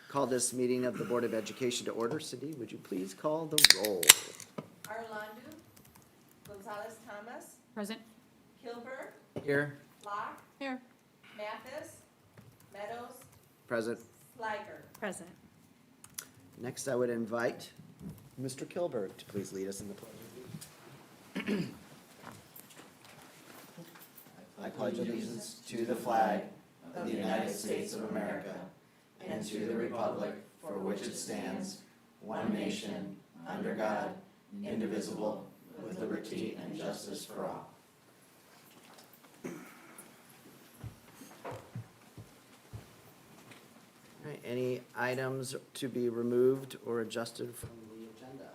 Call this meeting of the Board of Education to order. Cindy, would you please call the roll? Arlandu, Gonzalez Thomas, Present. Kilberg, Here. Locke, Here. Mathis, Meadows, Present. Sliger. Present. Next, I would invite Mr. Kilberg to please lead us in the pledge of allegiance. I pledge allegiance to the flag of the United States of America and to the republic for which it stands, one nation, under God, indivisible, with liberty and justice for all. All right, any items to be removed or adjusted from the agenda?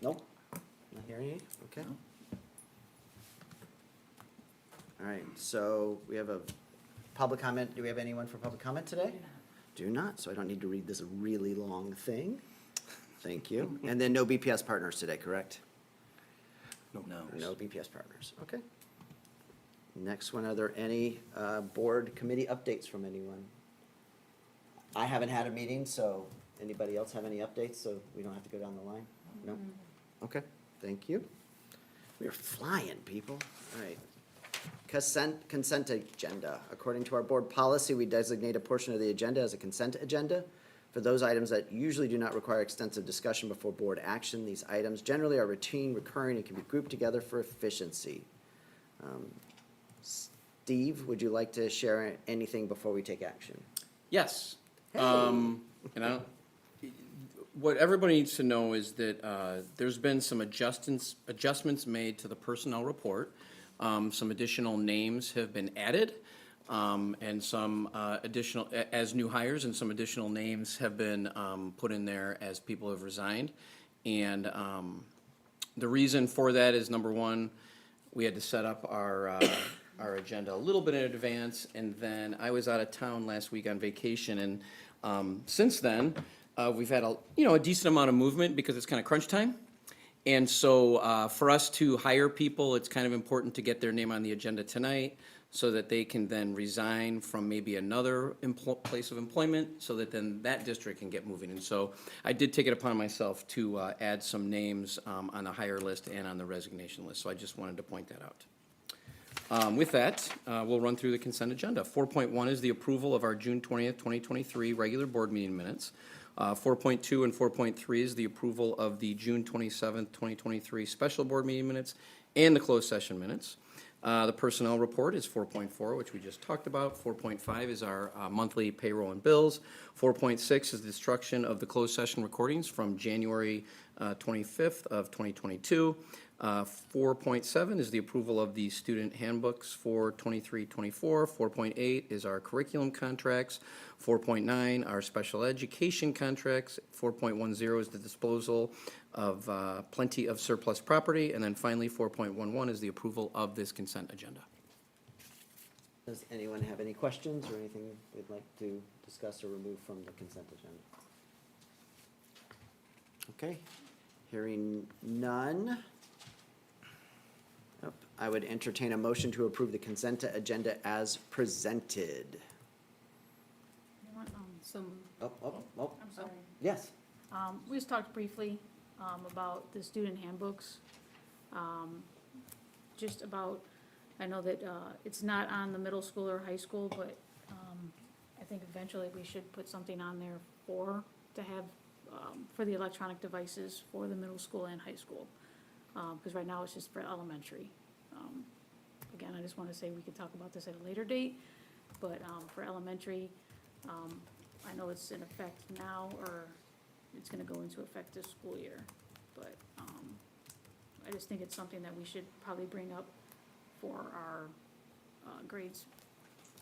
Nope, not hearing any, okay. All right, so we have a public comment. Do we have anyone for public comment today? Do not, so I don't need to read this really long thing. Thank you. And then no BPS partners today, correct? No. No BPS partners, okay. Next one, are there any board committee updates from anyone? I haven't had a meeting, so anybody else have any updates, so we don't have to go down the line? No? Okay, thank you. We are flying, people. All right. Consent agenda. According to our board policy, we designate a portion of the agenda as a consent agenda. For those items that usually do not require extensive discussion before board action, these items generally are routine, recurring, and can be grouped together for efficiency. Steve, would you like to share anything before we take action? Yes. Hey. What everybody needs to know is that there's been some adjustments made to the personnel report. Some additional names have been added, and some additional, as new hires, and some additional names have been put in there as people have resigned. And the reason for that is, number one, we had to set up our agenda a little bit in advance, and then I was out of town last week on vacation, and since then, we've had a decent amount of movement because it's kind of crunch time. And so for us to hire people, it's kind of important to get their name on the agenda tonight so that they can then resign from maybe another place of employment so that then that district can get moving. And so I did take it upon myself to add some names on the hire list and on the resignation list. So I just wanted to point that out. With that, we'll run through the consent agenda. 4.1 is the approval of our June 20th, 2023 regular board meeting minutes. 4.2 and 4.3 is the approval of the June 27th, 2023 special board meeting minutes and the closed session minutes. The personnel report is 4.4, which we just talked about. 4.5 is our monthly payroll and bills. 4.6 is the destruction of the closed session recordings from January 25th of 2022. 4.7 is the approval of the student handbooks for 23-24. 4.8 is our curriculum contracts. 4.9 our special education contracts. 4.10 is the disposal of plenty of surplus property. And then finally, 4.11 is the approval of this consent agenda. Does anyone have any questions or anything they'd like to discuss or remove from the consent agenda? Okay, hearing none. I would entertain a motion to approve the consent agenda as presented. You want, some, Oh, I'm sorry. yes. We just talked briefly, about the student handbooks. Just about, I know that, it's not on the middle school or high school, but, I think eventually we should put something on there to have, for the electronic devices for the middle school and high school. Because right now it's just for elementary. Again, I just want to say we could talk about this at a later date, but for elementary, I know it's in effect now, or it's going to go into effect this school year. But I just think it's something that we should probably bring up for our grades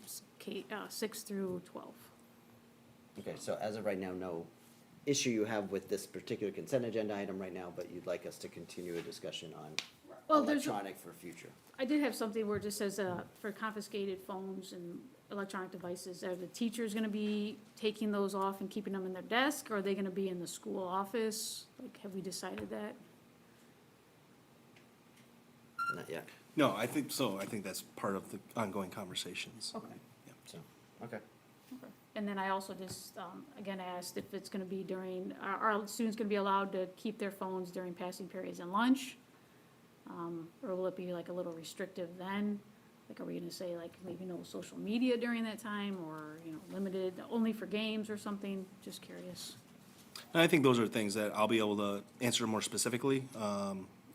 6 through 12. Okay, so as of right now, no issue you have with this particular consent agenda item right now, but you'd like us to continue a discussion on electronic for future. I did have something where it just says, for confiscated phones and electronic devices, are the teachers gonna be taking those off and keeping them in their desk, or are they gonna be in the school office? Like, have we decided that? Not yet, No, I think so. I think that's part of the ongoing conversations. Okay. so, okay. Okay. And then I also just, again, asked if it's gonna be during, are students gonna be allowed to keep their phones during passing periods and lunch? Or will it be like a little restrictive then? Like, are we gonna say like maybe no social media during that time, or, you know, limited only for games or something? Just curious. And I think those are things that I'll be able to answer more specifically,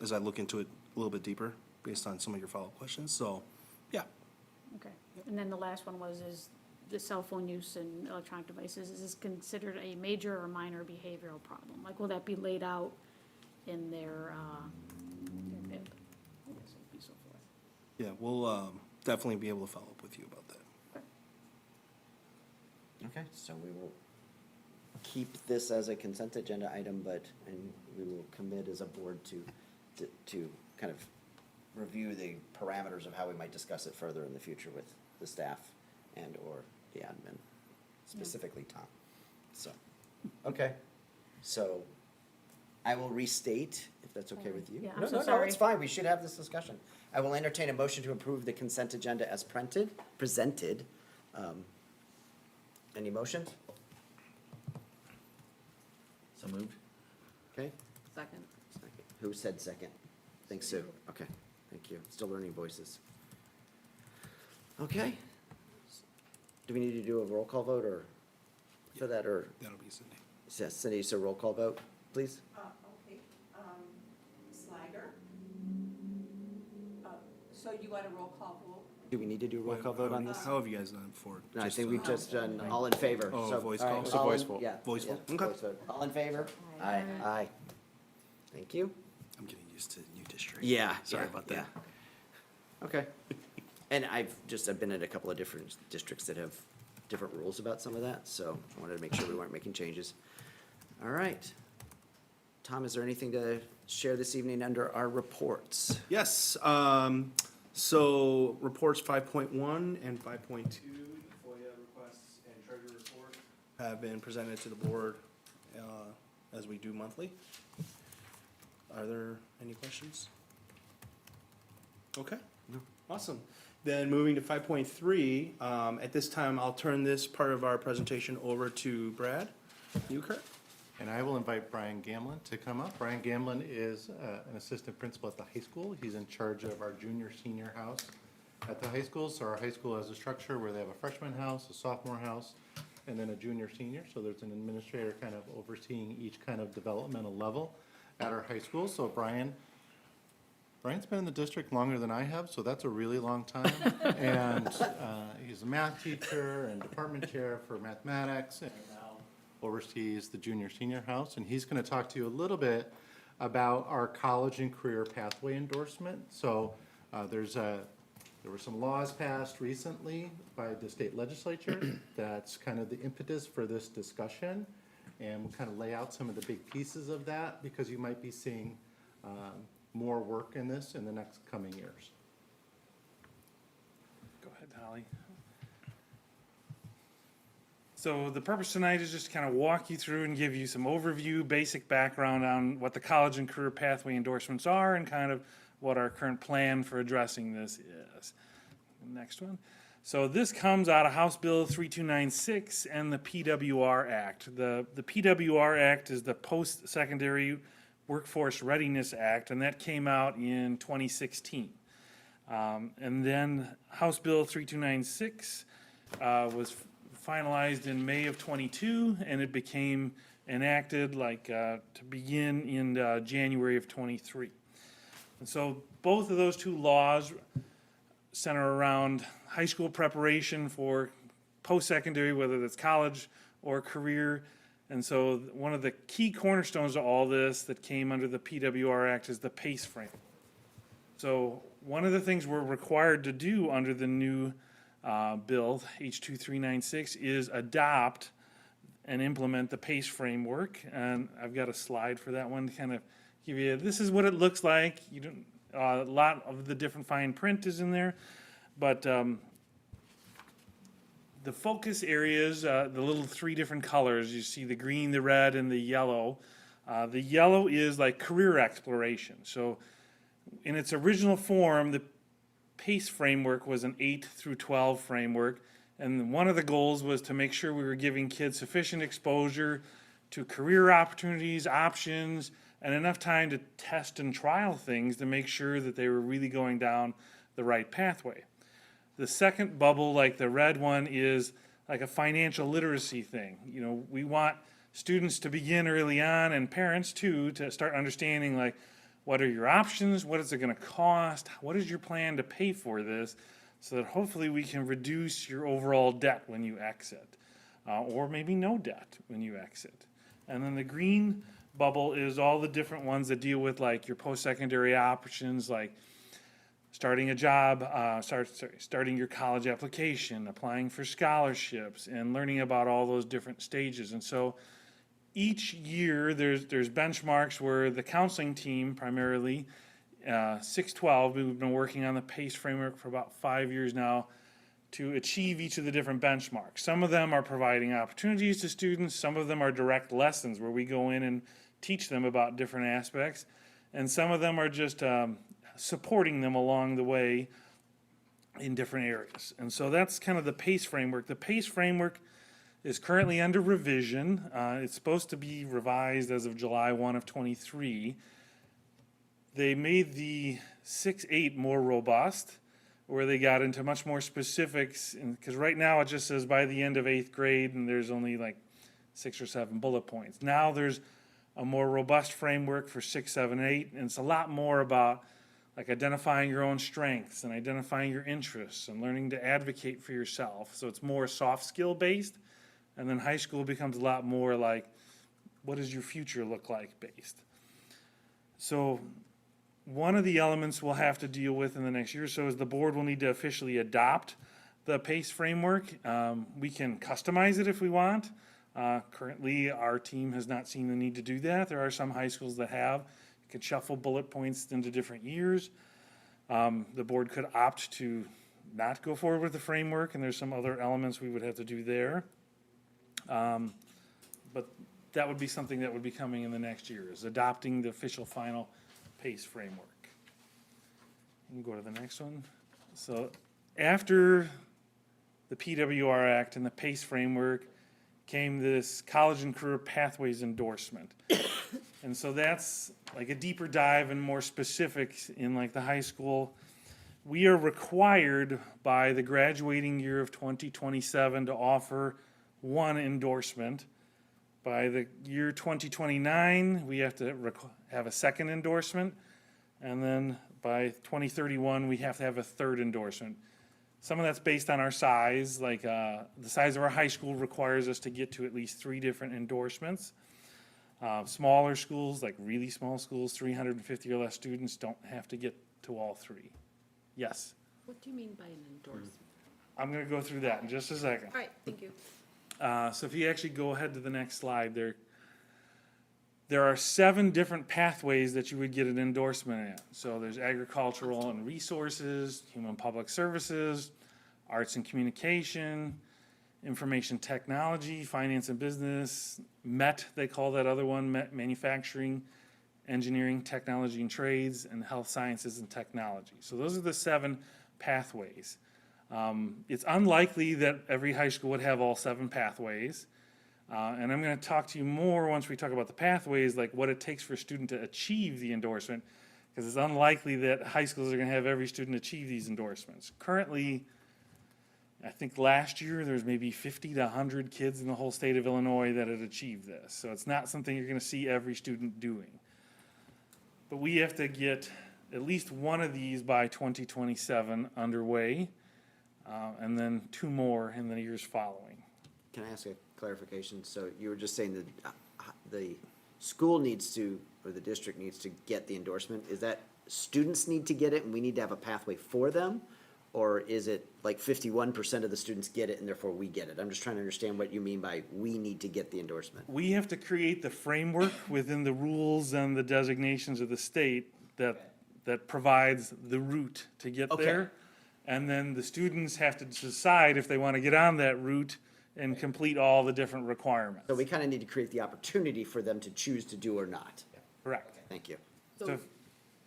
as I look into it a little bit deeper, based on some of your follow-up questions, so, yeah. Okay. And then the last one was, is the cell phone use and electronic devices, is this considered a major or minor behavioral problem? Like, will that be laid out in their BIP? I guess it would be so forth. Yeah, we'll, definitely be able to follow up with you about that. Okay, so we will keep this as a consent agenda item, and we will commit as a board to kind of review the parameters of how we might discuss it further in the future with the staff and/or the admin, specifically Tom. So, okay, so I will restate, if that's okay with you. Yeah, I'm No, so no, no, sorry. it's fine, we should have this discussion. I will entertain a motion to approve the consent agenda as presented. Any motions? So moved. Okay, Second. second. Who said second? Thanks, Sue. Okay, thank you. Still learning voices. Okay. Do we need to do a roll call vote or for that, or, That'll be Cindy. yes, Cindy, so roll call vote, please? Okay, Sliger. So you want a roll call vote? Do we need to do a roll call vote on this? How have you guys done it before? No, I Just, think we've just done all in favor. Oh, So, voice all right, call. So all voice in- vote. Yeah. Voice yeah, vote. Okay. voice vote. All in favor? Aye. Aye. Thank you. I'm getting used to new district. Yeah. Sorry yeah, about that. yeah. Okay. And I've been at a couple of different districts that have different rules about some of that, so I wanted to make sure we weren't making changes. All right. Tom, is there anything to share this evening under our reports? Yes, so reports 5.1 and 5.2, FOIA requests and treasury report have been presented to the board, as we do monthly. Are there any questions? Okay. No. Awesome. Then moving to 5.3, at this time, I'll turn this part of our presentation over to Brad Newkirk. And I will invite Brian Gamlin to come up. Brian Gamlin is an assistant principal at the high school. He's in charge of our junior, senior house at the high school. So our high school has a structure where they have a freshman house, a sophomore house, and then a junior, senior. So there's an administrator kind of overseeing each kind of developmental level at our high school. So Brian's been in the district longer than I have, so that's a really long time. And he's a math teacher and department chair for mathematics, and now oversees the junior, senior house. And he's going to talk to you a little bit about our college and career pathway endorsement. So there were some laws passed recently by the state legislature. That's kind of the impetus for this discussion. And we'll kind of lay out some of the big pieces of that, because you might be seeing more work in this in the next coming years. Go ahead, Holly. So the purpose tonight is just to kind of walk you through and give you some overview, basic background on what the college and career pathway endorsements are and kind of what our current plan for addressing this is. Next one. So this comes out of House Bill 3296 and the PWR Act. The PWR Act is the Post-Secondary Workforce Readiness Act, and that came out in 2016. And then House Bill 3296 was finalized in May of '22, and it became enacted to begin in January of '23. And so both of those two laws center around high school preparation for post-secondary, whether that's college or career. And so one of the key cornerstones of all this that came under the PWR Act is the PACE frame. So one of the things we're required to do under the new bill, H2396, is adopt and implement the PACE framework. And I've got a slide for that one to kind of give you, this is what it looks like. You don't, a lot of the different fine print is in there, but the focus areas, the little three different colors, you see the green, the red, and the yellow. The yellow is like career exploration. So in its original form, the PACE framework was an 8 through 12 framework, And one of the goals was to make sure we were giving kids sufficient exposure to career opportunities, options, and enough time to test and trial things to make sure that they were really going down the right pathway. The second bubble, like the red one, is like a financial literacy thing. You know, we want students to begin early on, and parents too, to start understanding like, what are your options? What is it gonna cost? What is your plan to pay for this? So that hopefully we can reduce your overall debt when you exit, or maybe no debt when you exit. And then the green bubble is all the different ones that deal with like your post-secondary options, like starting a job, starting your college application, applying for scholarships, and learning about all those different stages. And so each year there's benchmarks where the counseling team primarily, 612, we've been working on the PACE framework for about 5 years now to achieve each of the different benchmarks. Some of them are providing opportunities to students, some of them are direct lessons where we go in and teach them about different aspects, and some of them are just supporting them along the way in different areas. And so that's kind of the PACE framework. The PACE framework is currently under revision. It's supposed to be revised as of July 1 of 23. They made the 6-8 more robust, where they got into much more specifics, because right now it just says by the end of 8th grade, and there's only like 6 or 7 bullet points. Now there's a more robust framework for 6, 7, 8, and it's a lot more about like identifying your own strengths and identifying your interests and learning to advocate for yourself. So it's more soft skill based, and then high school becomes a lot more like, what does your future look like based? So one of the elements we'll have to deal with in the next year or so is the board will need to officially adopt the PACE framework. We can customize it if we want. Currently, our team has not seen the need to do that. There are some high schools that have. You could shuffle bullet points into different years. The board could opt to not go forward with the framework, and there's some other elements we would have to do there. But that would be something that would be coming in the next year, is adopting the official final PACE framework. You can go to the next one. So after the PWR Act and the PACE framework came this College and Career Pathways endorsement. And so that's like a deeper dive and more specifics in like the high school. We are required by the graduating year of 2027 to offer one endorsement. By the year 2029, we have to have a second endorsement. And then by 2031, we have to have a third endorsement. Some of that's based on our size, like the size of our high school requires us to get to at least 3 different endorsements. Smaller schools, like really small schools, 350 or less students, don't have to get to all 3. Yes? What do you mean by an endorsement? I'm gonna go through that in just a second. All right, thank you. So if you actually go ahead to the next slide, there are 7 different pathways that you would get an endorsement in. So there's agricultural and resources, human public services, arts and communication, information technology, finance and business, MET, they call that other one, manufacturing, engineering, technology and trades, and health sciences and technology. So those are the 7 pathways. It's unlikely that every high school would have all 7 pathways. And I'm going to talk to you more once we talk about the pathways, like what it takes for a student to achieve the endorsement, because it's unlikely that high schools are going to have every student achieve these endorsements. Currently, I think last year there was maybe 50 to 100 kids in the whole state of Illinois that had achieved this. So it's not something you're going to see every student doing. But we have to get at least one of these by 2027 underway, and then 2 more in the years following. Can I ask a clarification? So you were just saying that the school needs to, or the district needs to get the endorsement. Is that students need to get it and we need to have a pathway for them? Or is it like 51% of the students get it and therefore we get it? I'm just trying to understand what you mean by we need to get the endorsement. We have to create the framework within the rules and the designations of the state that provides the route to get Okay. there. And then the students have to decide if they want to get on that route and complete all the different requirements. So we kind of need to create the opportunity for them to choose to do or not. Correct. Thank you. So So,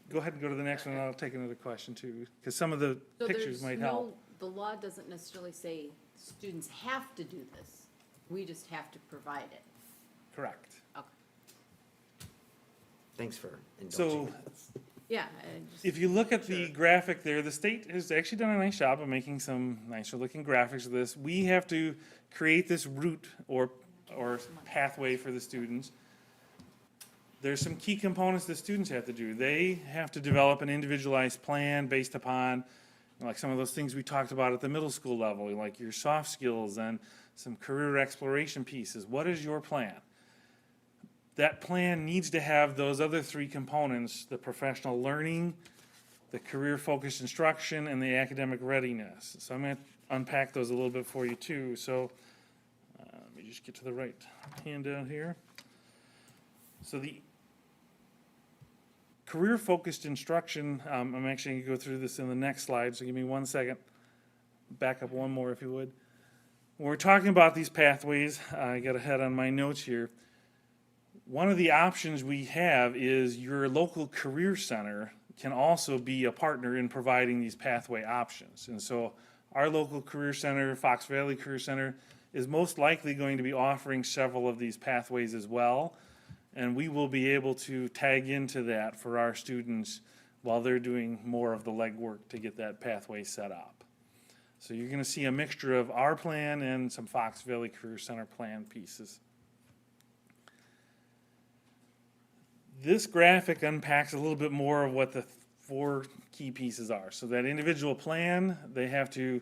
go ahead and go to the next one, and I'll take another question too, because some of the so pictures there's might no, help. the law doesn't necessarily say students have to do this. We just have to provide it. Correct. Okay. Thanks for So- indulging us. Yeah, I just. If you look at the graphic there, the state has actually done a nice job of making some nicer looking graphics of this. We have to create this route or pathway for the students. There's some key components the students have to do. They have to develop an individualized plan based upon, like some of those things we talked about at the middle school level, like your soft skills and some career exploration pieces. What is your plan? That plan needs to have those other three components: the professional learning, the career-focused instruction, and the academic readiness. So I'm going to unpack those a little bit for you too. So let me just get to the right handout here. So the career-focused instruction, I'm actually going to go through this in the next slide, so give me 1 second. Back up one more if you would. When we're talking about these pathways, I got ahead on my notes here. One of the options we have is your local career center can also be a partner in providing these pathway options. And so our local career center, Fox Valley Career Center, is most likely going to be offering several of these pathways as well. And we will be able to tag into that for our students while they're doing more of the legwork to get that pathway set up. So you're going to see a mixture of our plan and some Fox Valley Career Center plan pieces. This graphic unpacks a little bit more of what the four key pieces are. So that individual plan, they have to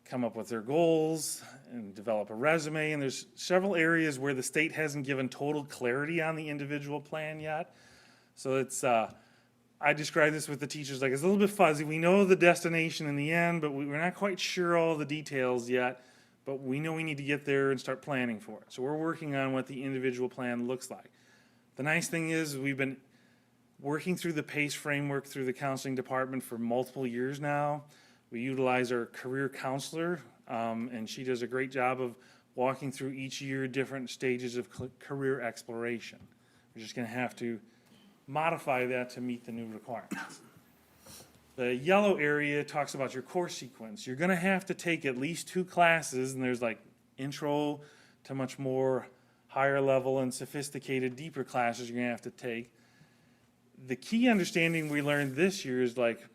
come up with their goals and develop a resume. And there's several areas where the state hasn't given total clarity on the individual plan yet. So it's, I describe this with the teachers like it's a little bit fuzzy. We know the destination in the end, but we're not quite sure all the details yet. But we know we need to get there and start planning for it. So we're working on what the individual plan looks like. The nice thing is we've been working through the PACE framework through the counseling department for multiple years now. We utilize our career counselor, and she does a great job of walking through each year different stages of career exploration. We're just going to have to modify that to meet the new requirements. The yellow area talks about your course sequence. You're going to have to take at least 2 classes, and there's like intro to much more higher level and sophisticated, deeper classes you're going to have to take. The key understanding we learned this year is like,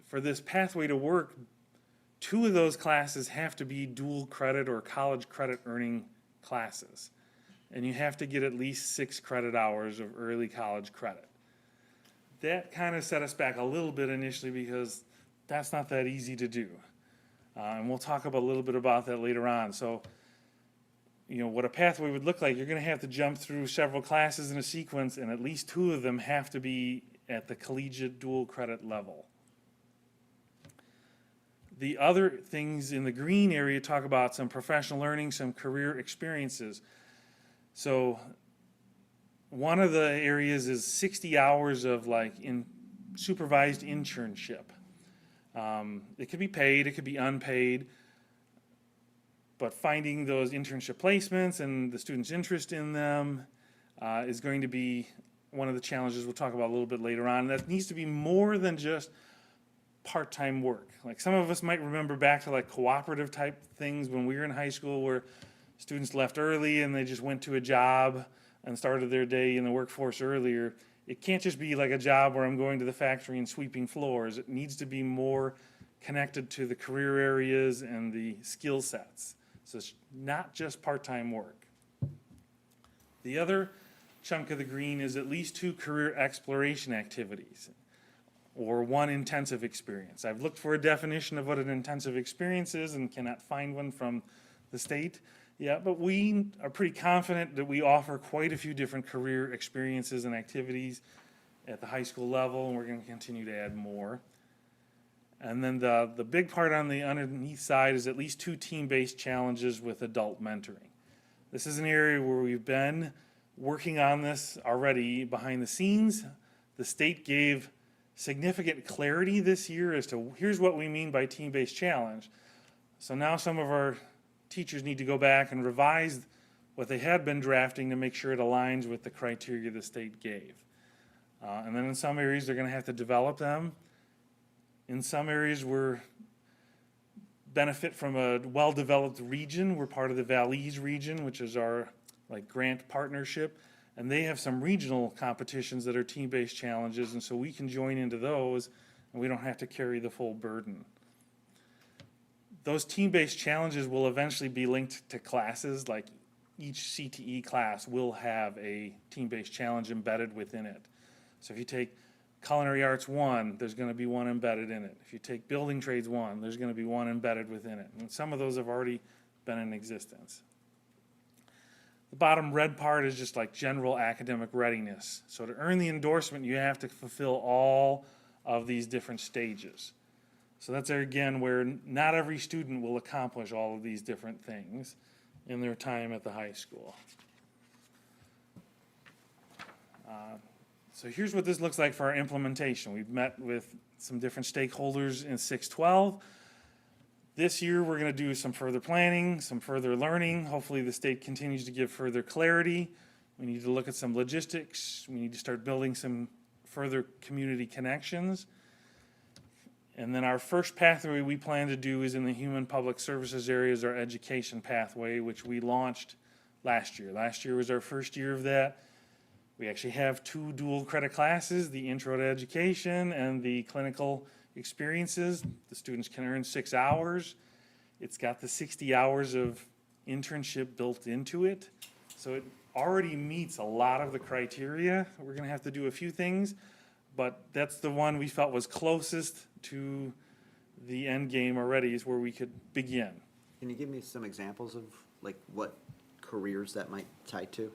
for this pathway to work, 2 of those classes have to be dual credit or college credit earning classes. And you have to get at least 6 credit hours of early college credit. That kind of set us back a little bit initially because that's not that easy to do. And we'll talk about a little bit about that later on. So, you know, what a pathway would look like, you're going to have to jump through several classes in a sequence, and at least 2 of them have to be at the collegiate dual credit level. The other things in the green area talk about some professional learning, some career experiences. So one of the areas is 60 hours of like supervised internship. It could be paid, it could be unpaid. But finding those internship placements and the students' interest in them is going to be one of the challenges we'll talk about a little bit later on. That needs to be more than just part-time work. Like some of us might remember back to like cooperative type things when we were in high school where students left early and they just went to a job and started their day in the workforce earlier. It can't just be like a job where I'm going to the factory and sweeping floors. It needs to be more connected to the career areas and the skill sets. So it's not just part-time work. The other chunk of the green is at least 2 career exploration activities or 1 intensive experience. I've looked for a definition of what an intensive experience is and cannot find one from the state yet, but we are pretty confident that we offer quite a few different career experiences and activities at the high school level, and we're going to continue to add more. And then the big part on the underneath side is at least 2 team-based challenges with adult mentoring. This is an area where we've been working on this already behind the scenes. The state gave significant clarity this year as to here's what we mean by team-based challenge. So now some of our teachers need to go back and revise what they had been drafting to make sure it aligns with the criteria the state gave. And then in some areas, they're going to have to develop them. In some areas, we're benefit from a well-developed region. We're part of the Valleys region, which is our grant partnership. And they have some regional competitions that are team-based challenges, and so we can join into those, and we don't have to carry the full burden. Those team-based challenges will eventually be linked to classes, like each CTE class will have a team-based challenge embedded within it. So if you take Culinary Arts 1, there's gonna be one embedded in it. If you take Building Trades 1, there's gonna be one embedded within it. And some of those have already been in existence. The bottom red part is just like general academic readiness. So to earn the endorsement, you have to fulfill all of these different stages. So that's there again where not every student will accomplish all of these different things in their time at the high school. So here's what this looks like for our implementation. We've met with some different stakeholders in 612. This year, we're going to do some further planning, some further learning. Hopefully, the state continues to give further clarity. We need to look at some logistics. We need to start building some further community connections. And then our first pathway we plan to do is in the human public services areas, our education pathway, which we launched last year. Last year was our first year of that. We actually have 2 dual credit classes, the intro to education and the clinical experiences. The students can earn 6 hours. It's got the 60 hours of internship built into it. So it already meets a lot of the criteria. We're gonna have to do a few things, but that's the one we felt was closest to the end game already, is where we could begin. Can you give me some examples of like what careers that might tie to?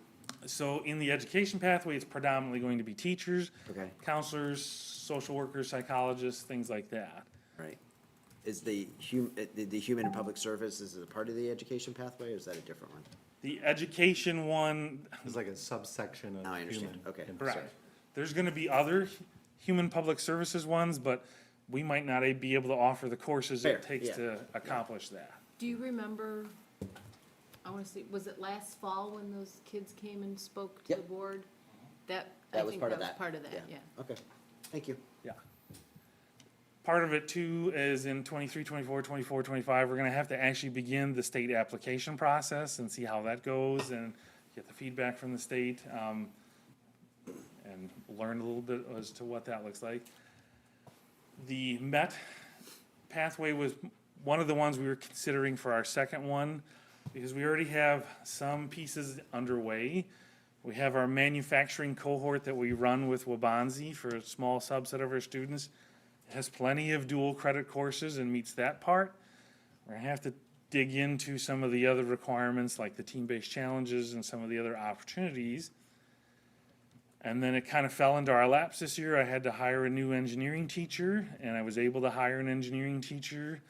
So in the education pathway, it's predominantly going to be teachers, Okay, counselors, social workers, psychologists, things like that. right. Is the human and public service, is it a part of the education pathway, or is that a different one? The education one, It's like a subsection of Now I understand. human. Okay, and- sorry. correct. There's gonna be other human public services ones, but we might not be able to offer the courses Fair, it takes yeah. to accomplish that. Do you remember, I wanna see, was it last fall when those kids came and spoke to the Yep. board? I That was think part that of was that. part of that, yeah. Okay, thank you. Yeah. Part of it too is in 23, 24, 24, 25, we're gonna have to actually begin the state application process and see how that goes and get the feedback from the state, and learn a little bit as to what that looks like. The MET pathway was one of the ones we were considering for our second one, because we already have some pieces underway. We have our manufacturing cohort that we run with Wabanzi for a small subset of our students. It has plenty of dual credit courses and meets that part. We're gonna have to dig into some of the other requirements, like the team-based challenges and some of the other opportunities. And then it kind of fell into our laps this year. I had to hire a new engineering teacher, and I was able to hire an engineering teacher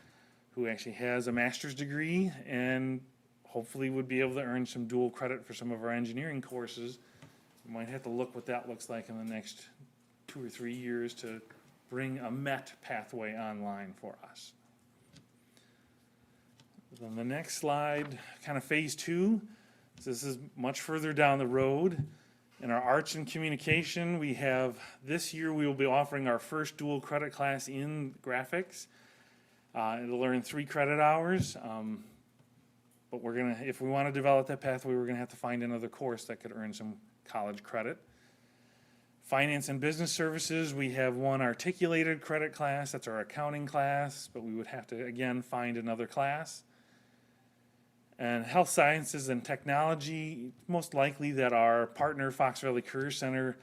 who actually has a master's degree and hopefully would be able to earn some dual credit for some of our engineering courses. We might have to look what that looks like in the next 2 or 3 years to bring a MET pathway online for us. Then the next slide, kind of phase 2. So this is much further down the road. In our arts and communication, we have, this year we will be offering our first dual credit class in graphics. It'll learn 3 credit hours. But we're gonna, if we want to develop that pathway, we're gonna have to find another course that could earn some college credit. Finance and business services, we have one articulated credit class, that's our accounting class, but we would have to, again, find another class. And health sciences and technology, most likely that our partner Fox Valley Career Center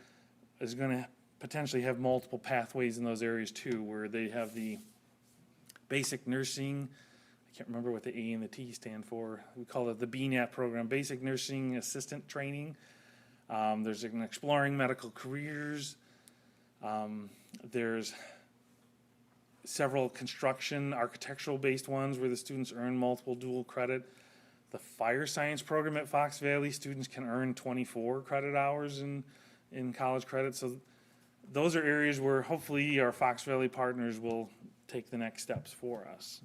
is gonna potentially have multiple pathways in those areas too, where they have the basic nursing, I can't remember what the A and the T stand for. We call it the BNAP program, Basic Nursing Assistant Training. There's an Exploring Medical Careers. There's several construction, architectural-based ones where the students earn multiple dual credit. The Fire Science program at Fox Valley, students can earn 24 credit hours in college credit. So those are areas where hopefully our Fox Valley partners will take the next steps for us.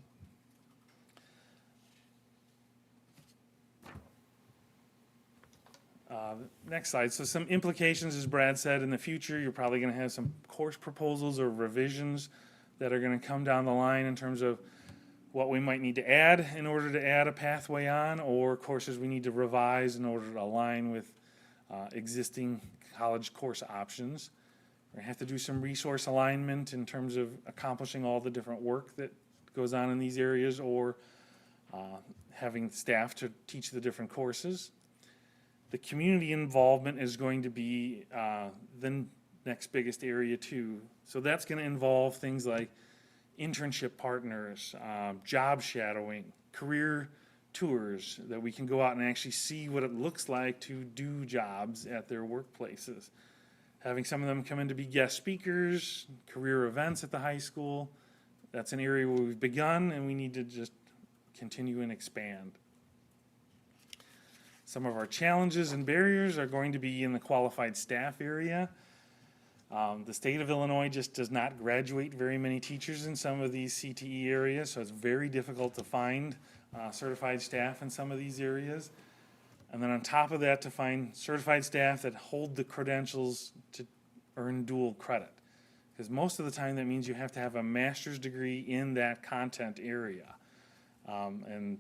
Next slide. So some implications, as Brad said, in the future, you're probably going to have some course proposals or revisions that are going to come down the line in terms of what we might need to add in order to add a pathway on, or courses we need to revise in order to align with existing college course options. We're gonna have to do some resource alignment in terms of accomplishing all the different work that goes on in these areas, or having staff to teach the different courses. The community involvement is going to be the next biggest area too. So that's gonna involve things like internship partners, job shadowing, career tours, that we can go out and actually see what it looks like to do jobs at their workplaces. Having some of them come in to be guest speakers, career events at the high school. That's an area where we've begun and we need to just continue and expand. Some of our challenges and barriers are going to be in the qualified staff area. The state of Illinois just does not graduate very many teachers in some of these CTE areas, so it's very difficult to find certified staff in some of these areas. And then on top of that, to find certified staff that hold the credentials to earn dual credit. Because most of the time, that means you have to have a master's degree in that content area. And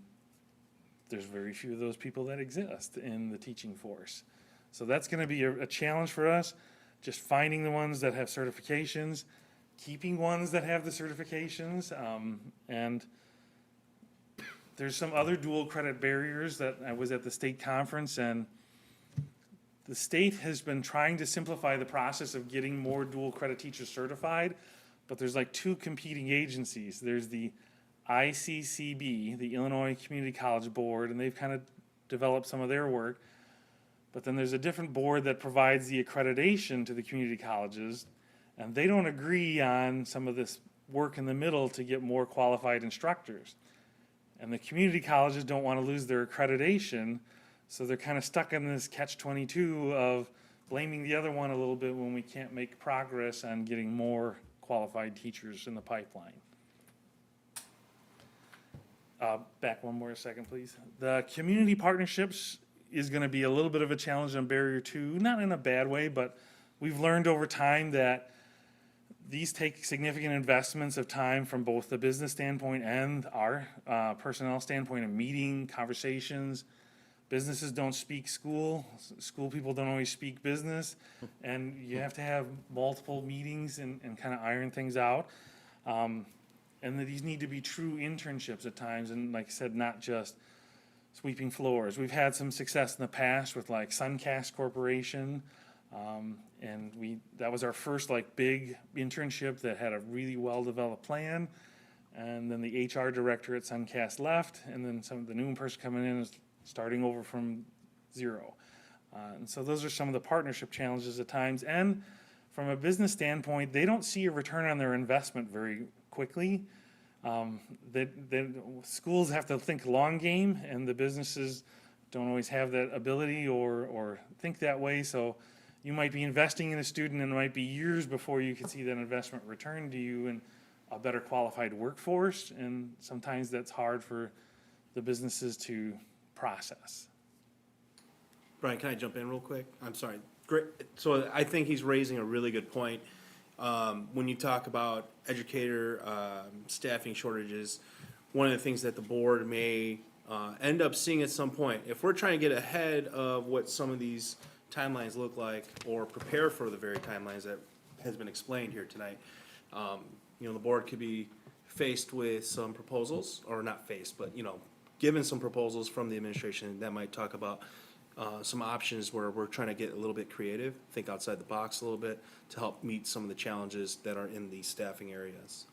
there's very few of those people that exist in the teaching force. So that's gonna be a challenge for us, just finding the ones that have certifications, keeping ones that have the certifications, and there's some other dual credit barriers that I was at the state conference, and the state has been trying to simplify the process of getting more dual credit teachers certified, but there's like two competing agencies. There's the ICCB, the Illinois Community College Board, and they've kind of developed some of their work. But then there's a different board that provides the accreditation to the community colleges, and they don't agree on some of this work in the middle to get more qualified instructors. And the community colleges don't want to lose their accreditation, so they're kind of stuck in this catch-22 of blaming the other one a little bit when we can't make progress on getting more qualified teachers in the pipeline. Back one more second, please. The community partnerships is going to be a little bit of a challenge on barrier two, not in a bad way, but we've learned over time that these take significant investments of time from both the business standpoint and our personnel standpoint of meeting, conversations. Businesses don't speak school, school people don't always speak business, and you have to have multiple meetings and kind of iron things out. And that these need to be true internships at times, and like I said, not just sweeping floors. We've had some success in the past with like Suncast Corporation, and that was our first like big internship that had a really well-developed plan. And then the HR director at Suncast left, and then some of the new person coming in is starting over from zero. And so those are some of the partnership challenges at times. And from a business standpoint, they don't see a return on their investment very quickly. Schools have to think long game, and the businesses don't always have that ability or think that way. So you might be investing in a student, and it might be years before you can see that investment return to you in a better qualified workforce. And sometimes that's hard for the businesses to process. Brian, can I jump in real quick? I'm sorry. Great. So I think he's raising a really good point. When you talk about educator staffing shortages, one of the things that the board may end up seeing at some point, if we're trying to get ahead of what some of these timelines look like, or prepare for the very timelines that has been explained here tonight, the board could be faced with some proposals, or not faced, but, given some proposals from the administration that might talk about some options where we're trying to get a little bit creative, think outside the box a little bit to help meet some of the challenges that are in these staffing areas.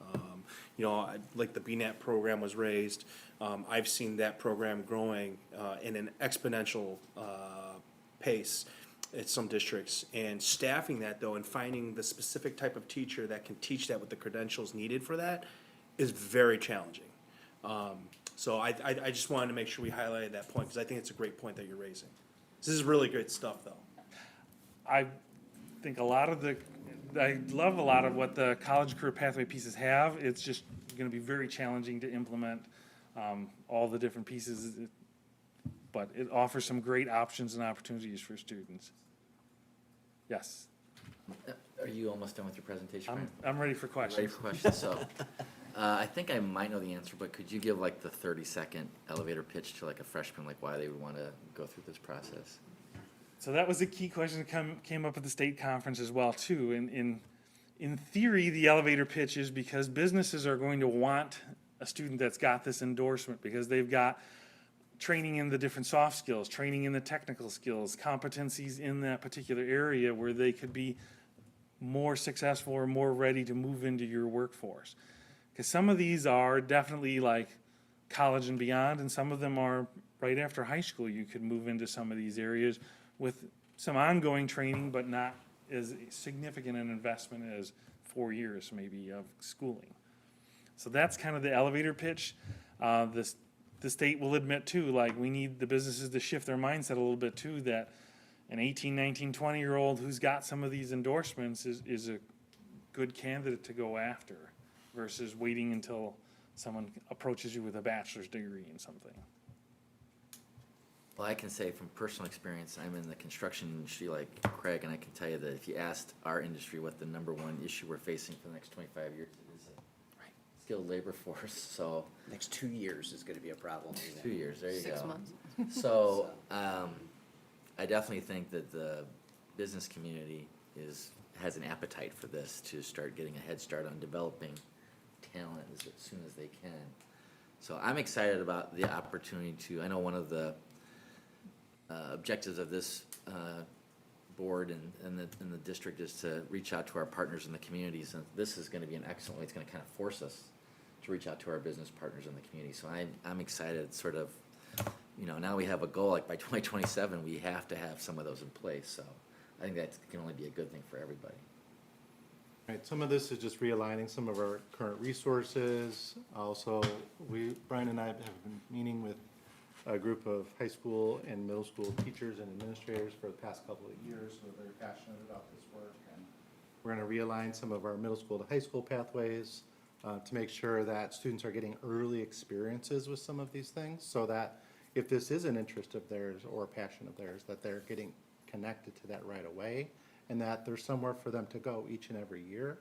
Like the BNAT program was raised. I've seen that program growing in an exponential pace at some districts, and staffing that though and finding the specific type of teacher that can teach that with the credentials needed for that is very challenging. So I just wanted to make sure we highlighted that point, because I think it's a great point that you're raising. This is really great stuff, though. I think I love a lot of what the college career pathway pieces have. It's just going to be very challenging to implement all the different pieces, but it offers some great options and opportunities for students. Yes, Are you almost done with your presentation? Brian? I'm ready for Ready questions. for questions, so, I think I might know the answer, but could you give like the 30-second elevator pitch to like a freshman, like why they would want to go through this process? So that was a key question that came up at the state conference as well, too. In theory, the elevator pitch is because businesses are going to want a student that's got this endorsement because they've got training in the different soft skills, training in the technical skills, competencies in that particular area where they could be more successful or more ready to move into your workforce. Because some of these are definitely like college and beyond, and some of them are right after high school. You could move into some of these areas with some ongoing training, but not as significant an investment as 4 years maybe of schooling. So that's kind of the elevator pitch. The state will admit too, like we need the businesses to shift their mindset a little bit too, that an 18, 19, 20-year-old who's got some of these endorsements is a good candidate to go after versus waiting until someone approaches you with a bachelor's degree in something. Well, I can say from personal experience, I'm in the construction industry like Craig, and I can tell you that if you asked our industry what the number one issue we're facing for the next 25 years, it is a skilled labor force, so. Next 2 years is gonna be a problem. 2 years, there you go. 6 months. So, I definitely think that the business community has an appetite for this to start getting a head start on developing talent as soon as they can. So I'm excited about the opportunity I know one of the objectives of this board and the district is to reach out to our partners in the communities, and this is gonna be an excellent way. It's gonna kind of force us to reach out to our business partners in the community. So I'm excited, sort of, now we have a goal, like by 2027, we have to have some of those in place. So I think that can only be a good thing for everybody. Right, some of this is just realigning some of our current resources. Also, Brian and I have been meeting with a group of high school and middle school teachers and administrators for the past couple of years who are very passionate about this work. And we're gonna realign some of our middle school to high school pathways to make sure that students are getting early experiences with some of these things, so that if this is an interest of theirs or a passion of theirs, that they're getting connected to that right away, and that there's somewhere for them to go each and every year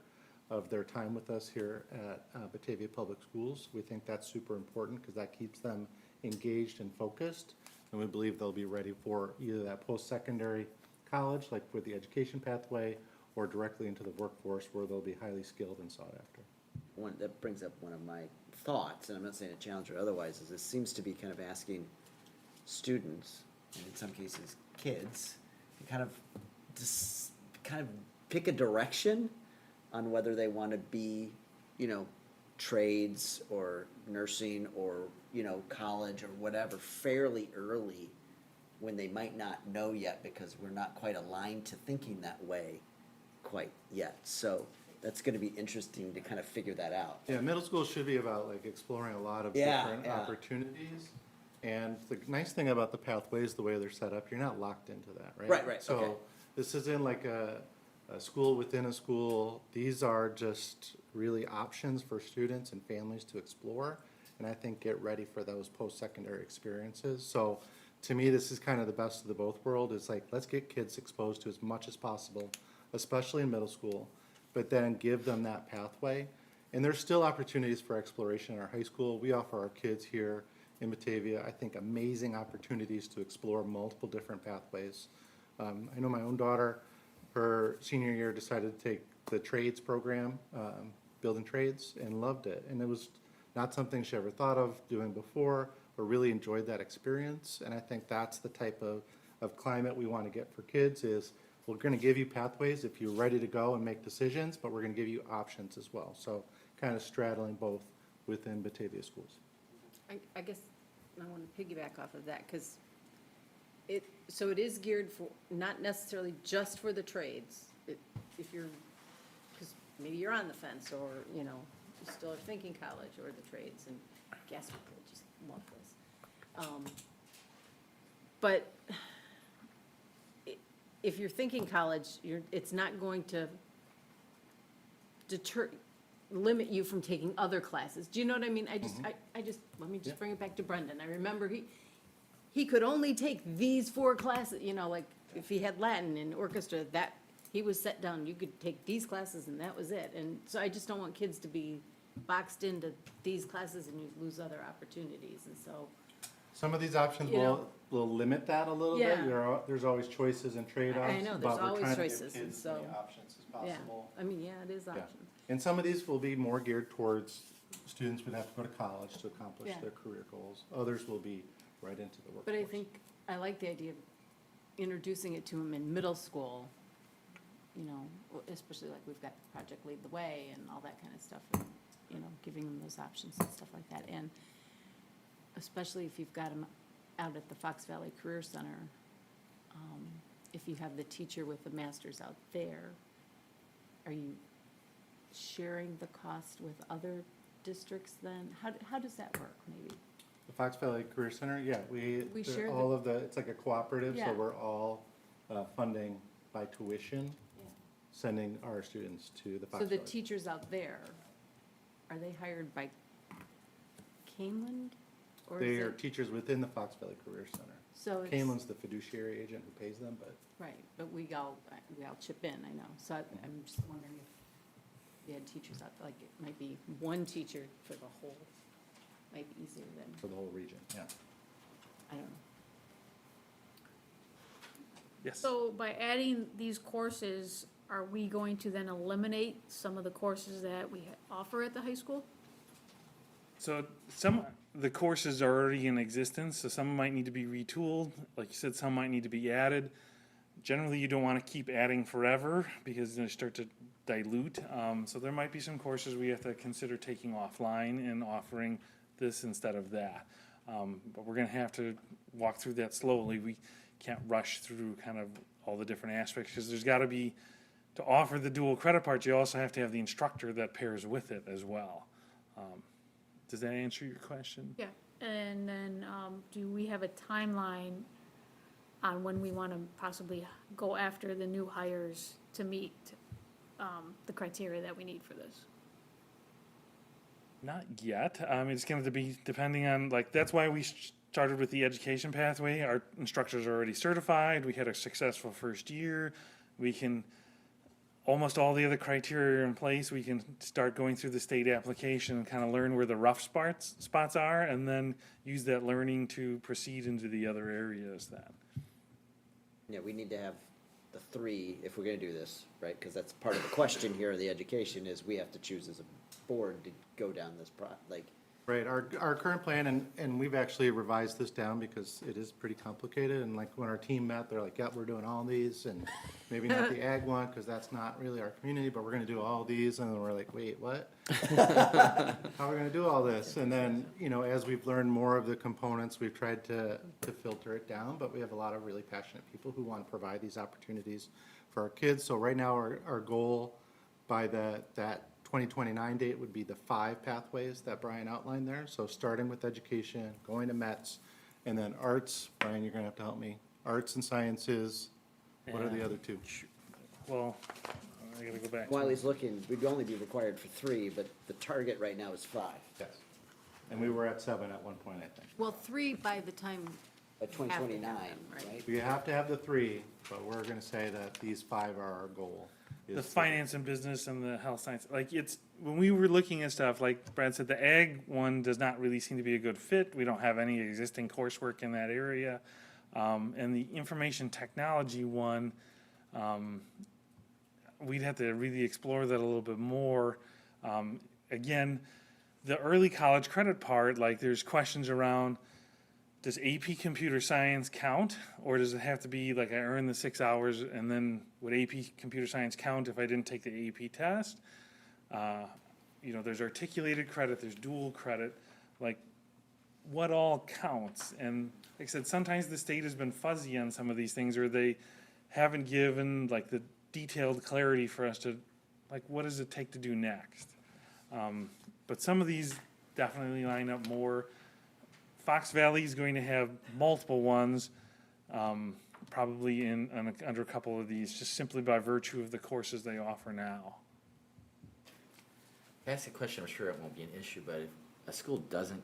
of their time with us here at Batavia Public Schools. We think that's super important because that keeps them engaged and focused, and we believe they'll be ready for either that post-secondary college, like with the education pathway, or directly into the workforce where they'll be highly skilled and sought after. That brings up one of my thoughts, and I'm not saying a challenge or otherwise, is this seems to be kind of asking students, and in some cases kids, to kind of pick a direction on whether they want to be, trades or nursing or, college or whatever fairly early when they might not know yet because we're not quite aligned to thinking that way quite yet. So that's going to be interesting to kind of figure that out. Yeah, middle school should be about like exploring a lot of Yeah, different yeah. opportunities. And the nice thing about the pathways, the way they're set up, you're not locked into that, right? Right, okay. So this isn't like a school within a school. These are just really options for students and families to explore. And I think get ready for those post-secondary experiences. So to me, this is kind of the best of the both worlds. It's like, let's get kids exposed to as much as possible, especially in middle school, but then give them that pathway. And there's still opportunities for exploration in our high school. We offer our kids here in Batavia, I think, amazing opportunities to explore multiple different pathways. I know my own daughter, her senior year, decided to take the trades program, building trades, and loved it. And it was not something she ever thought of doing before, but really enjoyed that experience. And I think that's the type of climate we want to get for kids is, we're going to give you pathways if you're ready to go and make decisions, but we're going to give you options as well. So kind of straddling both within Batavia schools. I guess I want to piggyback off of that, because it is geared for, not necessarily just for the trades. If you're, because maybe you're on the fence, or, you still are thinking college or the trades, and guess what, I just love this. But if you're thinking college, it's not going to limit you from taking other classes. Do you know what I mean? Let me just bring it back to Brendan. I remember he could only take these 4 classes, like if he had Latin and orchestra, that he was set down, you could take these classes and that was it. And so I just don't want kids to be boxed into these classes and you lose other opportunities, and so, Some of these options You know. will limit that a little bit. Yeah. There's always choices and trade-offs. know, there's but we're always trying to give choices, and kids as many so- options as yeah. possible. I mean, yeah, it is Yeah. options. And some of these will be more geared towards students would have to go to college to accomplish Yeah. their career goals. Others will be right into the workforce. But I think, I like the idea of introducing it to them in middle school, you know, especially like we've got Project Lead the Way and all that kind of stuff, and, you know, giving them those options and stuff like that. And especially if you've got them out at the Fox Valley Career Center, if you have the teacher with the master's out there, are you sharing the cost with other districts then? How does that work, maybe? The Fox Valley Career Center, yeah, We share the- all of the, it's like a cooperative, Yeah. so we're all funding by tuition, Yeah. sending our students to the Fox So the Valley. teachers out there, are they hired by Caneland? Or They is are it, teachers within the Fox Valley Career Center. so it's, Caneland's the fiduciary agent who pays them, but right, but we all chip in, I know. So I'm just wondering if you had teachers out, like, it might be one teacher for the whole, might be easier than, for the whole region, yeah. I don't know. Yes. So by adding these courses, are we going to then eliminate some of the courses that we offer at the high school? So some, the courses are already in existence, so some might need to be retooled. Like you said, some might need to be added. Generally, you don't want to keep adding forever because they start to dilute. So there might be some courses we have to consider taking offline and offering this instead of that. But we're gonna have to walk through that slowly. We can't rush through kind of all the different aspects, because there's gotta be, to offer the dual credit part, you also have to have the instructor that pairs with it as well. Does that answer your question? Yeah, and then, do we have a timeline on when we wanna possibly go after the new hires to meet, the criteria that we need for this? Not yet. It's going to be depending on, like, that's why we started with the education pathway. Our instructors are already certified. We had a successful first year. We can, almost all the other criteria are in place. We can start going through the state application and kind of learn where the rough spots are, and then use that learning to proceed into the other areas then. Yeah, we need to have the three, if we're gonna do this, right? Because that's part of the question here, the education, is we have to choose as a board to go down this like, Right, our current plan, and we've actually revised this down because it is pretty complicated, and like when our team met, they're like, yeah, we're doing all these, and maybe not the ag one, because that's not really our community, but we're gonna do all these, and then we're like, wait, what? How are we gonna do all this? And then, you know, as we've learned more of the components, we've tried to filter it down, but we have a lot of really passionate people who want to provide these opportunities for our kids. So right now, our goal by that 2029 date would be the 5 pathways that Brian outlined there. So starting with education, going to METS, and then arts. Brian, you're gonna have to help me. Arts and sciences. What are the other 2? Well, I gotta go back. while he's looking, we'd only be required for 3, but the target right now is 5, Yes. And we were at 7 at one point, I think. Well, 3 by the time, by 2029, Have to have them, right? right? We have to have the 3, but we're gonna say that these 5 are our goal. The is- finance and business and the health science, like, it's, when we were looking at stuff, like Brad said, the ag one does not really seem to be a good fit. We don't have any existing coursework in that area. And the information technology one, we'd have to really explore that a little bit more. Again, the early college credit part, like, there's questions around, does AP computer science count? Or does it have to be like I earn the 6 hours, and then would AP computer science count if I didn't take the AP test? You know, there's articulated credit, there's dual credit, like, what all counts? And like I said, sometimes the state has been fuzzy on some of these things, or they haven't given like the detailed clarity for us to, like, what does it take to do next? But some of these definitely line up more. Fox Valley is going to have multiple ones, probably under a couple of these, just simply by virtue of the courses they offer now. I ask a question, I'm sure it won't be an issue, but if a school doesn't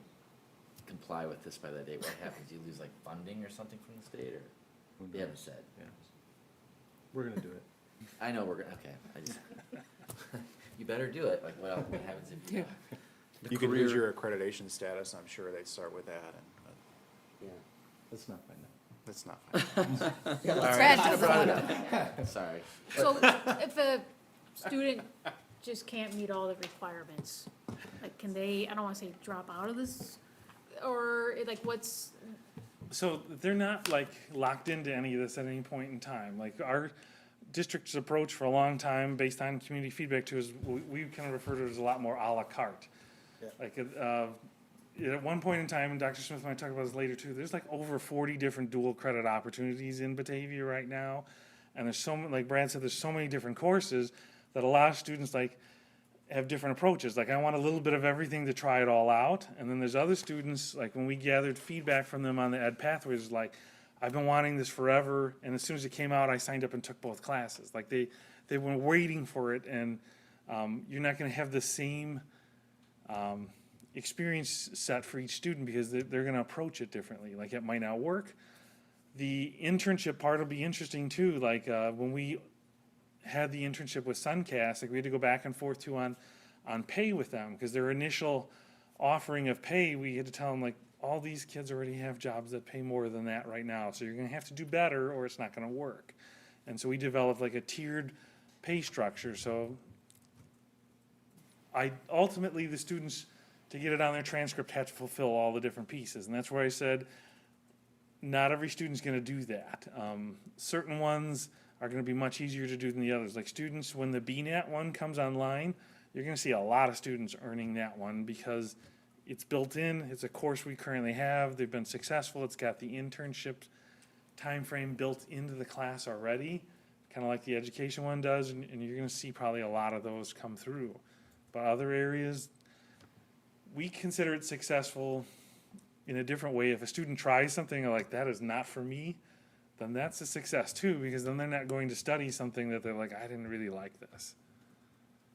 comply with this by that date, what happens? You lose like funding or something from the state, or they haven't said? Yeah. We're gonna do it. I know we're gonna, okay, I just, you better do it. Like, what happens if you don't? You could lose your accreditation status, I'm sure they'd start with that, and Yeah. Let's not find out. that's not fine. Brad doesn't wanna- Sorry. So if a student just can't meet all the requirements, like, can they, I don't wanna say drop out of this, or like, what's, So they're not like locked into any of this at any point in time. Like our district's approach for a long time, based on community feedback too, is we kind of refer to it as a lot more à la carte. Yeah. Like, at one point in time, and Dr. Smith might talk about this later too, there's like over 40 different dual credit opportunities in Batavia right now. And there's so many, like Brad said, there's so many different courses that a lot of students like have different approaches. Like, I want a little bit of everything to try it all out. And then there's other students, like when we gathered feedback from them on the Ed Pathways, like, I've been wanting this forever, and as soon as it came out, I signed up and took both classes. Like, they were waiting for it, and you're not gonna have the same experience set for each student because they're gonna approach it differently. Like, it might not work. The internship part will be interesting too. Like, when we had the internship with Suncast, like, we had to go back and forth too on pay with them, because their initial offering of pay, we had to tell them, like, all these kids already have jobs that pay more than that right now, so you're gonna have to do better or it's not gonna work. And so we developed like a tiered pay structure, so ultimately, the students, to get it on their transcript, had to fulfill all the different pieces, and that's where I said, not every student's gonna do that. Certain ones are gonna be much easier to do than the others. Like students, when the BNAT one comes online, you're gonna see a lot of students earning that one because it's built in, it's a course we currently have, they've been successful, it's got the internship timeframe built into the class already, kinda like the education one does, and you're gonna see probably a lot of those come through. But other areas, we consider it successful in a different way. If a student tries something like, that is not for me, then that's a success too, because then they're not going to study something that they're like, I didn't really like this.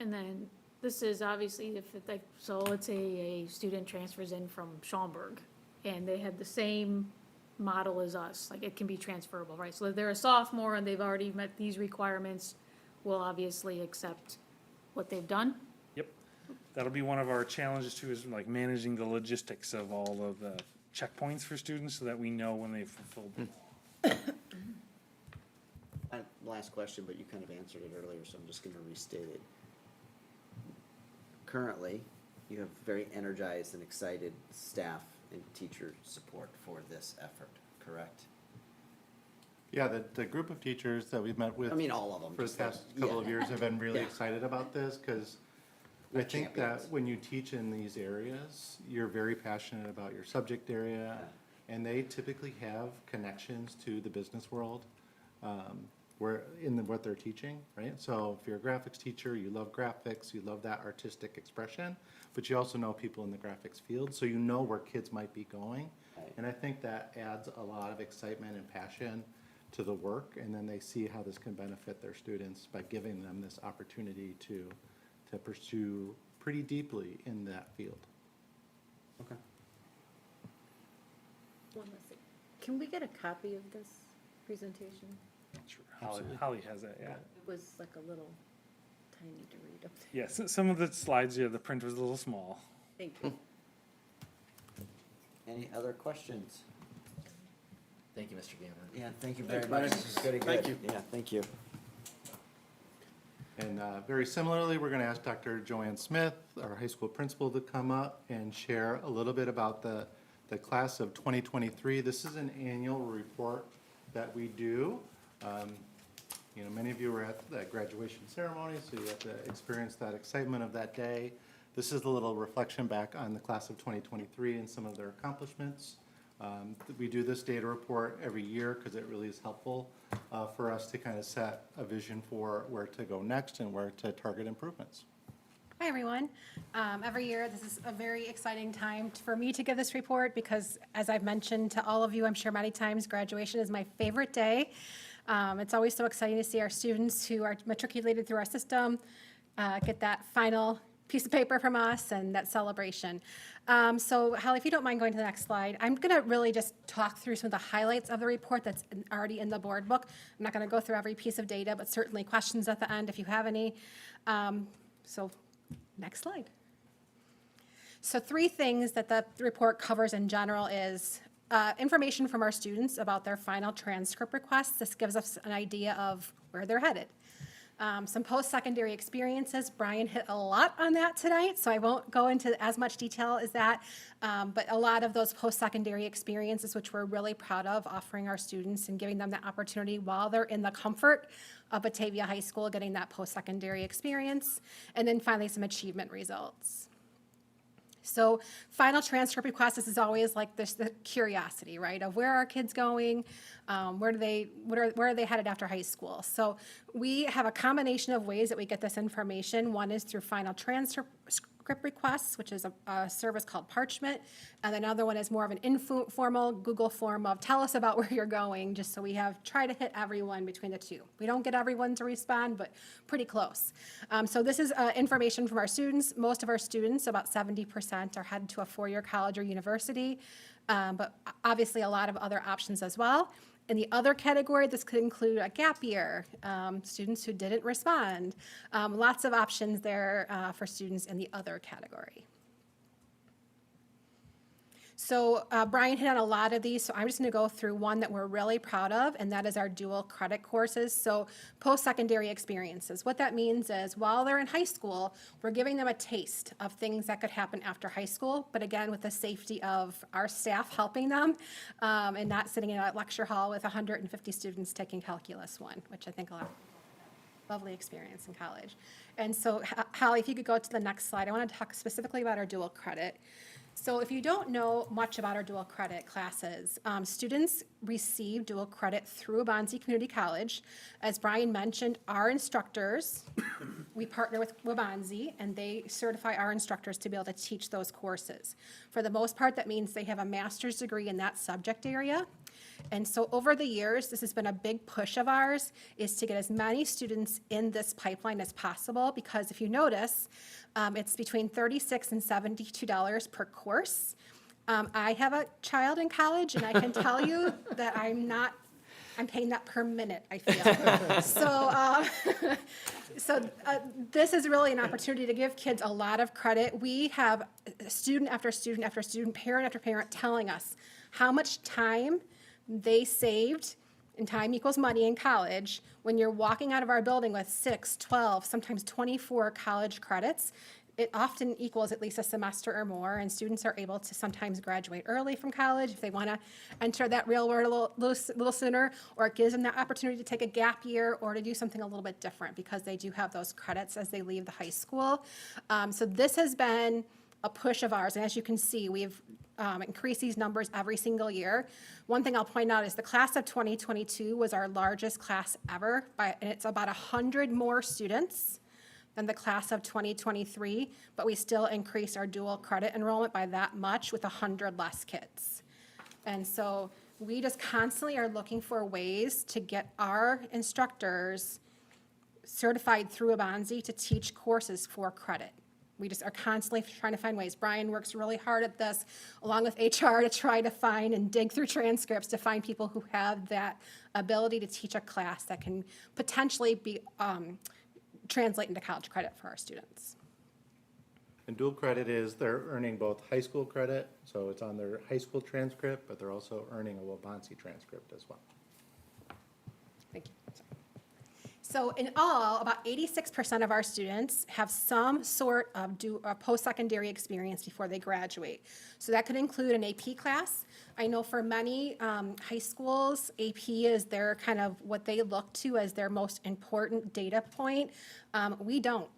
and then this is obviously if it, like, so let's say a student transfers in from Schaumburg and they had the same model as us, like it can be transferable, right? So if they're a sophomore and they've already met these requirements, we'll obviously accept what they've done. Yep, that'll be one of our challenges too, is like managing the logistics of all of the checkpoints for students so that we know when they've fulfilled them. Last question, but you kind of answered it earlier, so I'm just gonna restate it. Currently, you have very energized and excited staff and teacher support for this effort, correct? Yeah, the group of teachers that we've met with I mean, all of them. for the just like- past couple of yeah. years have been really Yeah. excited about this, because I They're think that champions. when you teach in these areas, you're very passionate about your subject area, and they typically have connections to the business world, what they're teaching, right? So if you're a graphics teacher, you love graphics, you love that artistic expression, but you also know people in the graphics field, so you know where kids might be going. Right. And I think that adds a lot of excitement and passion to the work, and then they see how this can benefit their students by giving them this opportunity to pursue pretty deeply in that field. Okay. One last thing. Can we get a copy of this presentation? Sure, Holly has that, yeah. It was like a little tiny to read up there. Yes, some of the slides, yeah, the print was a little small. Thank you. Any other questions? Thank you, Mr. Gamlin. Yeah, thank you very much. This is very good. Thank you. Yeah, thank you. And very similarly, we're going to ask Dr. Joanne Smith, our high school principal, to come up and share a little bit about the class of 2023. This is an annual report that we do. Many of you were at that graduation ceremony, so you have to experience that excitement of that day. This is a little reflection back on the class of 2023 and some of their accomplishments. We do this data report every year because it really is helpful for us to kind of set a vision for where to go next and where to target improvements. Hi, everyone. Every year, this is a very exciting time for me to give this report because, as I've mentioned to all of you, I'm sure many times, graduation is my favorite day. It's always so exciting to see our students who are matriculated through our system get that final piece of paper from us and that celebration. So, Holly, if you don't mind going to the next slide, I'm going to really just talk through some of the highlights of the report that's already in the board book. I'm not going to go through every piece of data, but certainly questions at the end if you have any. So, next slide. So 3 things that the report covers in general is information from our students about their final transcript requests. This gives us an idea of where they're headed. Some post-secondary experiences. Brian hit a lot on that tonight, so I won't go into as much detail as that. But a lot of those post-secondary experiences, which we're really proud of offering our students and giving them the opportunity while they're in the comfort of Batavia High School, getting that post-secondary experience. And then finally, some achievement results. So final transcript request, this is always like this, the curiosity, right, of where are kids going, where are they headed after high school? So we have a combination of ways that we get this information. One is through final transcript requests, which is a service called Parchment, and another one is more of an informal Google form of tell us about where you're going, just so we try to hit everyone between the two. We don't get everyone to respond, but pretty close. So this is information from our students. Most of our students, about 70%, are headed to a 4-year college or university, but obviously a lot of other options as well. In the other category, this could include a gap year, students who didn't respond. Lots of options there for students in the other category. So Brian hit on a lot of these, so I'm just going to go through one that we're really proud of, and that is our dual credit courses. So post-secondary experiences. What that means is while they're in high school, we're giving them a taste of things that could happen after high school, but again, with the safety of our staff helping them and not sitting in a lecture hall with 150 students taking Calculus 1, which I think a lot of lovely experience in college. And so, Holly, if you could go to the next slide, I want to talk specifically about our dual credit. So if you don't know much about our dual credit classes, students receive dual credit through Waubonsee Community College. As Brian mentioned, our instructors, we partner with Waubonsee, and they certify our instructors to be able to teach those courses. For the most part, that means they have a master's degree in that subject area. And so over the years, this has been a big push of ours, is to get as many students in this pipeline as possible, because if you notice, it's between $36 and $72 per course. I have a child in college, and I can tell you that I'm paying that per minute, I feel. So this is really an opportunity to give kids a lot of credit. We have student after student after student, parent after parent telling us how much time they saved, and time equals money in college, when you're walking out of our building with 6, 12, sometimes 24 college credits. It often equals at least a semester or more, and students are able to sometimes graduate early from college if they want to enter that real world a little sooner, or it gives them that opportunity to take a gap year or to do something a little bit different because they do have those credits as they leave the high school. So this has been a push of ours, and as you can see, we've increased these numbers every single year. One thing I'll point out is the class of 2022 was our largest class ever, and it's about 100 more students than the class of 2023, but we still increased our dual credit enrollment by that much with 100 less kids. And so we just constantly are looking for ways to get our instructors certified through Waubonsee to teach courses for credit. We just are constantly trying to find ways. Brian works really hard at this, along with HR, to try to find and dig through transcripts to find people who have that ability to teach a class that can potentially be translate into college credit for our students. And dual credit is they're earning both high school credit, so it's on their high school transcript, but they're also earning a Waubonsee transcript as well. Thank you. Sorry. So in all, about 86% of our students have some sort of post-secondary experience before they graduate. So that could include an AP class. I know for many high schools, AP is their kind of what they look to as their most important data point. We don't.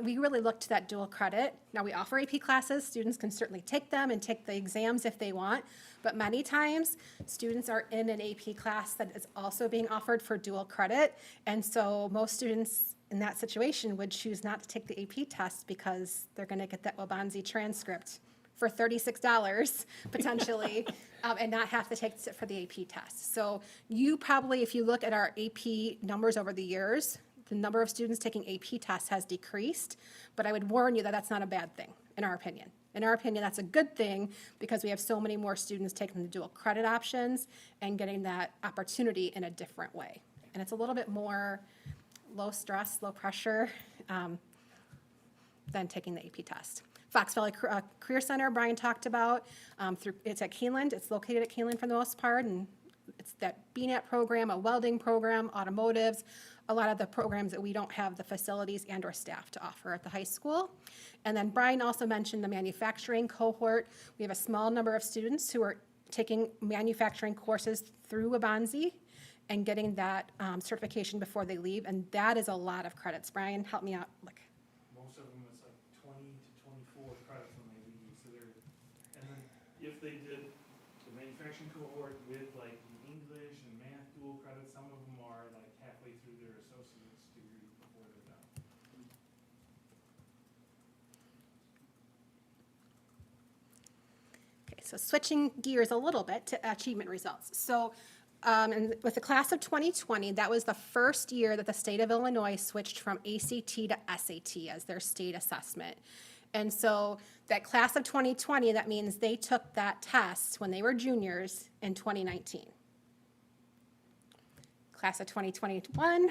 We really look to that dual credit. Now, we offer AP classes. Students can certainly take them and take the exams if they want, but many times, students are in an AP class that is also being offered for dual credit, and so most students in that situation would choose not to take the AP test because they're going to get that Waubonsee transcript for $36, potentially, and not have to take it for the AP test. So you probably, if you look at our AP numbers over the years, the number of students taking AP tests has decreased, but I would warn you that that's not a bad thing, in our opinion. In our opinion, that's a good thing because we have so many more students taking the dual credit options and getting that opportunity in a different way. And it's a little bit more low stress, low pressure, than taking the AP test. Fox Valley Career Center, Brian talked about, it's at Keeneland, it's located at Keeneland for the most part, and it's that BNAT program, a welding program, automotives, a lot of the programs that we don't have the facilities and or staff to offer at the high school. And then Brian also mentioned the manufacturing cohort. We have a small number of students who are taking manufacturing courses through Wabanzi and getting that certification before they leave, and that is a lot of credits. Brian, help me out, like, Most of them, it's like 20 to 24 credits when they leave, so they're, and then if they did the manufacturing cohort with like the English and math dual credits, some of them are like halfway through their associate's degree before they're done. okay, so switching gears a little bit to achievement results. So, and with the class of 2020, that was the first year that the state of Illinois switched from ACT to SAT as their state assessment. And so that class of 2020, that means they took that test when they were juniors in 2019. Class of 2021,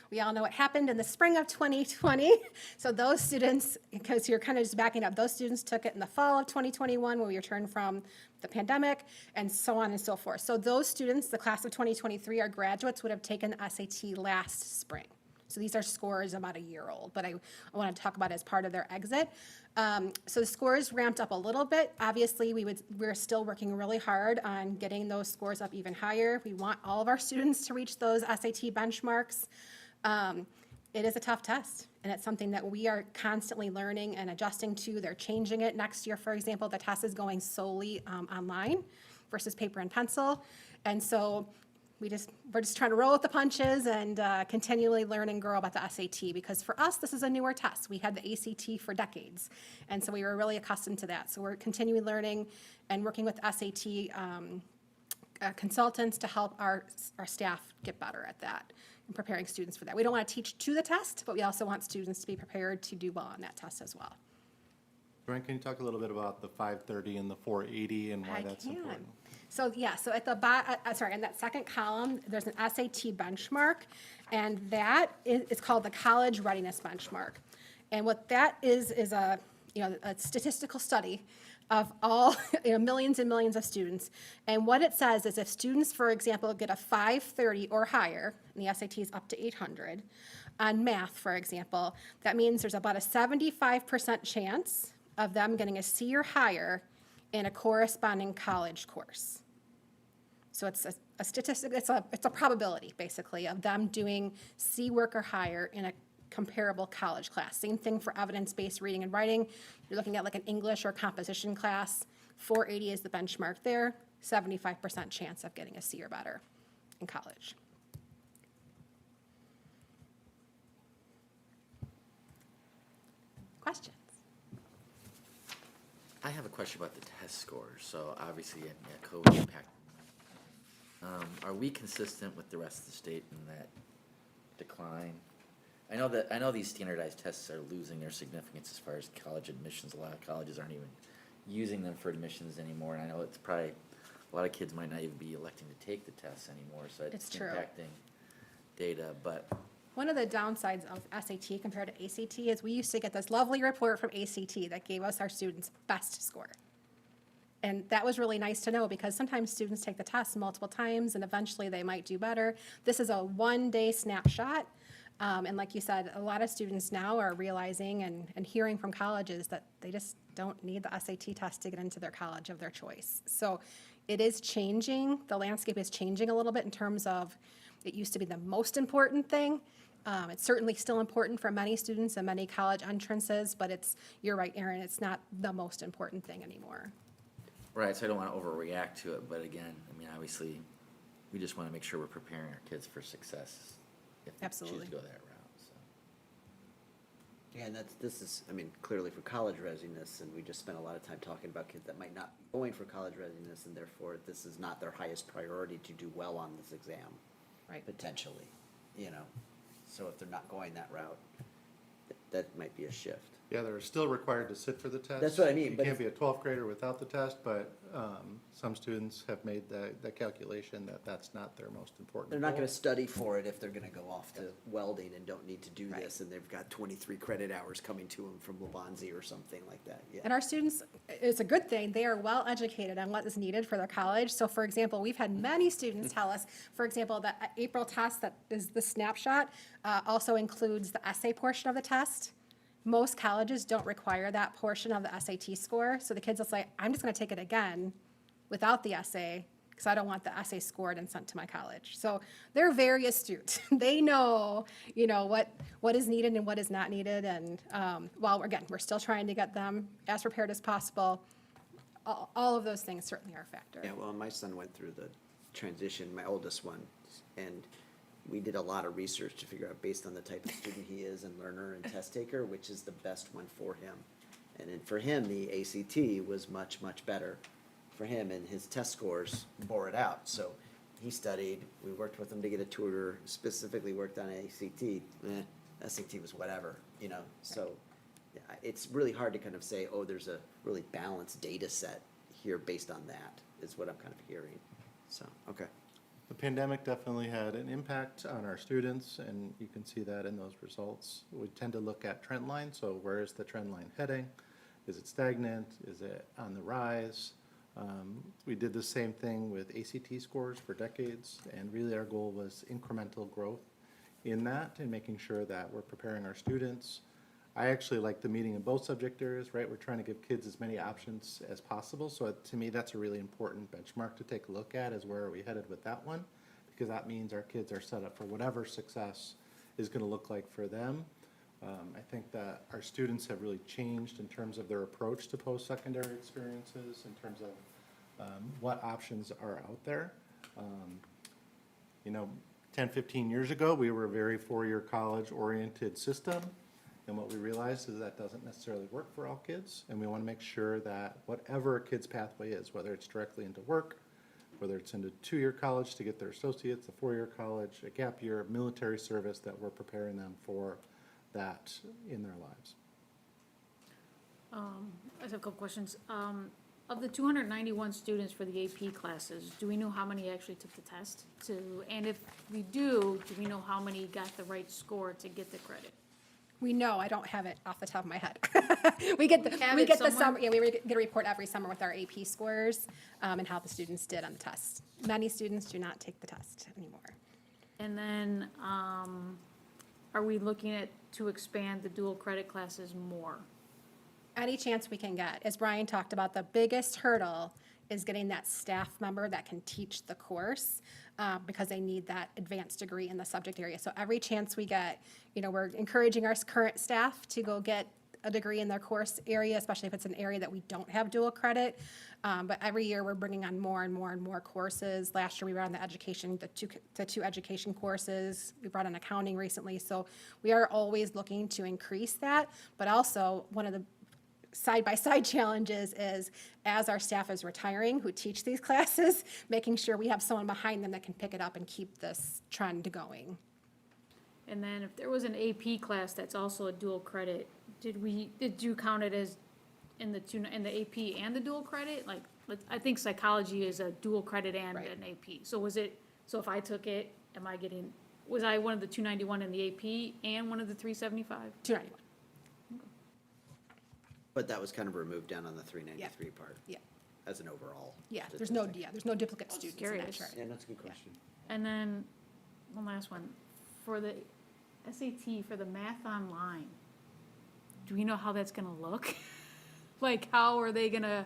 we all know what happened in the spring of 2020. So those students, because you're kind of just backing up, those students took it in the fall of 2021 when we returned from the pandemic, and so on and so forth. So those students, the class of 2023, our graduates, would have taken the SAT last spring. So these are scores about a year old, but I want to talk about it as part of their exit. So the scores ramped up a little bit. Obviously, we're still working really hard on getting those scores up even higher. We want all of our students to reach those SAT benchmarks. It is a tough test, and it's something that we are constantly learning and adjusting to. They're changing it. Next year, for example, the test is going solely online versus paper and pencil. And so we're just trying to roll with the punches and continually learn and grow about the SAT, because for us, this is a newer test. We had the ACT for decades, and so we were really accustomed to that. So we're continually learning and working with SAT consultants to help our staff get better at that and preparing students for that. We don't want to teach to the test, but we also want students to be prepared to do well on that test as well. Brian, can you talk a little bit about the 530 and the 480 and why that's important? So yeah, so at the in that second column, there's an SAT benchmark, and that is called the College Readiness Benchmark. And what that is a statistical study of all millions and millions of students. And what it says is if students, for example, get a 530 or higher, and the SAT is up to 800, on math, for example, that means there's about a 75% chance of them getting a C or higher in a corresponding college course. So it's a statistic, it's a probability, basically, of them doing C work or higher in a comparable college class. Same thing for evidence-based reading and writing. You're looking at like an English or composition class. 480 is the benchmark there, 75% chance of getting a C or better in college. Questions? I have a question about the test scores. So obviously, COVID impact. Are we consistent with the rest of the state in that decline? I know these standardized tests are losing their significance as far as college admissions. A lot of colleges aren't even using them for admissions anymore. And I know it's probably a lot of kids might not even be electing to take the tests anymore. So it's It's true. impacting data, but. One of the downsides of SAT compared to ACT is we used to get this lovely report from ACT that gave us our students' best score. And that was really nice to know, because sometimes students take the test multiple times and eventually they might do better. This is a one-day snapshot. And like you said, a lot of students now are realizing and hearing from colleges that they just don't need the SAT test to get into their college of their choice. So it is changing. The landscape is changing a little bit in terms of it used to be the most important thing. It's certainly still important for many students and many college entrances, but you're right, Erin, it's not the most important thing anymore. Right, so I don't want to overreact to it, but again, I mean, obviously, we just want to make sure we're preparing our kids for success if they choose Absolutely. to go that route, so. Yeah, and this is, I mean, clearly for college readiness, and we just spent a lot of time talking about kids that might not be going for college readiness, and therefore this is not their highest priority to do well on this exam. Right. Potentially, So if they're not going that route, that might be a shift. Yeah, they're still required to sit for the test. That's what I mean, You but can't if- be a 12th grader without the test, but some students have made the calculation that that's not their most important They're not goal. gonna study for it if they're gonna go off to welding and don't need to do Right. this, and they've got 23 credit hours coming to them from Levanzi or something like that, yeah. And our students, it's a good thing, they are well educated on what is needed for their college. So for example, we've had many students tell us, for example, the April test that is the snapshot also includes the essay portion of the test. Most colleges don't require that portion of the SAT score, so the kids will say, I'm just gonna take it again without the essay, because I don't want the essay scored and sent to my college. So they're very astute. They know, what is needed and what is not needed, and, while, again, we're still trying to get them as prepared as possible, all of those things certainly are a factor. Yeah, well, my son went through the transition, my oldest one, and we did a lot of research to figure out, based on the type of student he is and learner and test taker, which is the best one for him. And then for him, the ACT was much, much better for him, and his test scores bore it out. So he studied, we worked with him to get a tutor, specifically worked on ACT. SAT was whatever, so yeah, it's really hard to kind of say, oh, there's a really balanced data set here based on that, is what I'm kind of hearing. So, okay. The pandemic definitely had an impact on our students, and you can see that in those results. We tend to look at trend lines, so where is the trend line heading? Is it stagnant? Is it on the rise? We did the same thing with ACT scores for decades, and really our goal was incremental growth in that and making sure that we're preparing our students. I actually like the meeting in both subject areas, right? We're trying to give kids as many options as possible. So to me, that's a really important benchmark to take a look at, is where are we headed with that one? Because that means our kids are set up for whatever success is going to look like for them. I think that our students have really changed in terms of their approach to post-secondary experiences, in terms of what options are out there. 10, 15 years ago, we were a very four-year college-oriented system. And what we realized is that doesn't necessarily work for all kids, and we want to make sure that whatever a kid's pathway is, whether it's directly into work, whether it's into two-year college to get their associates, a four-year college, a gap year, military service, that we're preparing them for that in their lives. I have a couple questions. Of the 291 students for the AP classes, do we know how many actually took the test? And if we do we know how many got the right score to get the credit? We know, I don't have it off the top of my head. We get Have we it get the somewhere? summer, yeah, we get a report every summer with our AP scores, and how the students did on the test. Many students do not take the test anymore. And then, are we looking to expand the dual credit classes more? Any chance we can get. As Brian talked about, the biggest hurdle is getting that staff member that can teach the course, because they need that advanced degree in the subject area. So every chance we get, we're encouraging our current staff to go get a degree in their course area, especially if it's an area that we don't have dual credit. But every year, we're bringing on more and more and more courses. Last year, we brought on the two education courses. We brought on accounting recently. So we are always looking to increase that. But also, one of the side-by-side challenges is, as our staff is retiring who teach these classes, making sure we have someone behind them that can pick it up and keep this trend going. And then if there was an AP class that's also a dual credit, did you count it as in the AP and the dual credit? Like, I think psychology is a dual credit and Right. an AP. So if I took it, was I one of the 291 in the AP and one of the 375? 291, But that was kind of removed down on the 393 part, yeah. as an overall. Yeah, there's statistic. no duplicate students in that curious. chart. Yeah, that's a good question. And then, one last one, for the SAT, for the math online, do we know how that's gonna look? Like, how are they gonna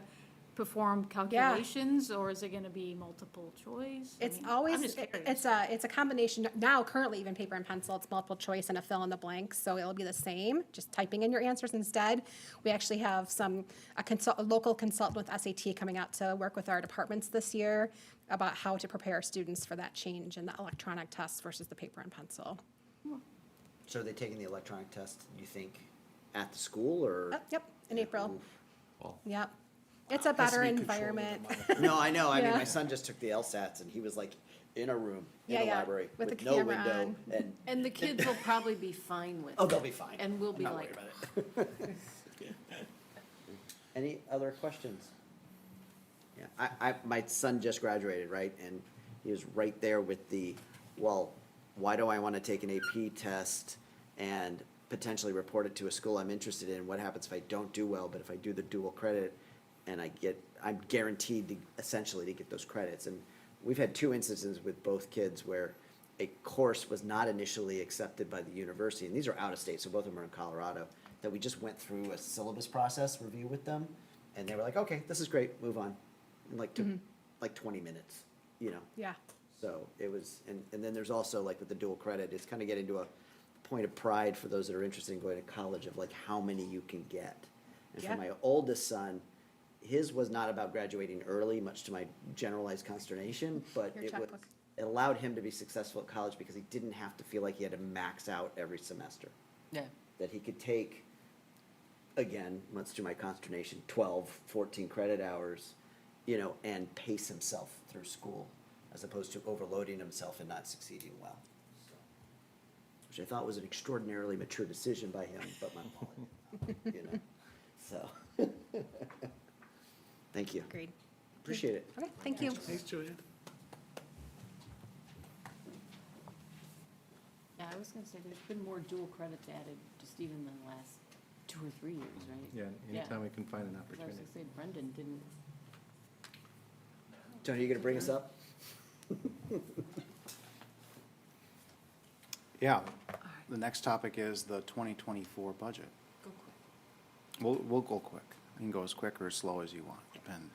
perform calculations, or is it gonna be multiple choice? It's I'm always, just curious. it's a combination, now currently even paper and pencil, it's multiple choice and a fill in the blanks, so it'll be the same, just typing in your answers instead. We actually have a local consultant with SAT coming out to work with our departments this year about how to prepare students for that change in the electronic tests versus the paper and pencil. So are they taking the electronic test, you think, at the school, or? Yep, in April. Oof. Yep. It's a Has to better be controlled environment. with a No, I know, I mean, Yeah. my son just took the LSATs and he was like in a room, in Yeah, a yeah, library, with with the no camera window, on. And the kids will probably be fine with it. oh, they'll be fine. And we'll I'm be not like, worried about it. Any other questions? Yeah, my son just graduated, right, and he was right there with the, well, why do I wanna take an AP test and potentially report it to a school I'm interested in? What happens if I don't do well, but if I do the dual credit and I'm guaranteed to, essentially to get those credits? And we've had two instances with both kids where a course was not initially accepted by the university, and these are out of state, so both of them are in Colorado, that we just went through a syllabus process review with them, and they were like, okay, this is great, move on. And like took like 20 minutes, you know? Yeah. So it was, and then there's also like with the dual credit, it's kind of getting to a point of pride for those that are interested in going to college of like how many you can get. And for Yeah. my oldest son, his was not about graduating early, much to my generalized consternation, but Your it was, checkbook. it allowed him to be successful at college because he didn't have to feel like he had to max out every semester. yeah. That he could take, again, much to my consternation, 12, 14 credit hours, you know, and pace himself through school, as opposed to overloading himself and not succeeding well. So, which I thought was an extraordinarily mature decision by him, but my fault, you know, so. Thank you, Agreed. appreciate it. Okay, thank you. Thanks, Julia. Yeah, I was gonna say, there's been more dual credits added just even in the last 2 or 3 years, right? Yeah, anytime we can find an I was opportunity. gonna say Brendan didn't, Tony, you gonna bring us up? Yeah, the next topic is the 2024 budget. go quick. We'll go quick. You can go as quick or as slow as you want, depend.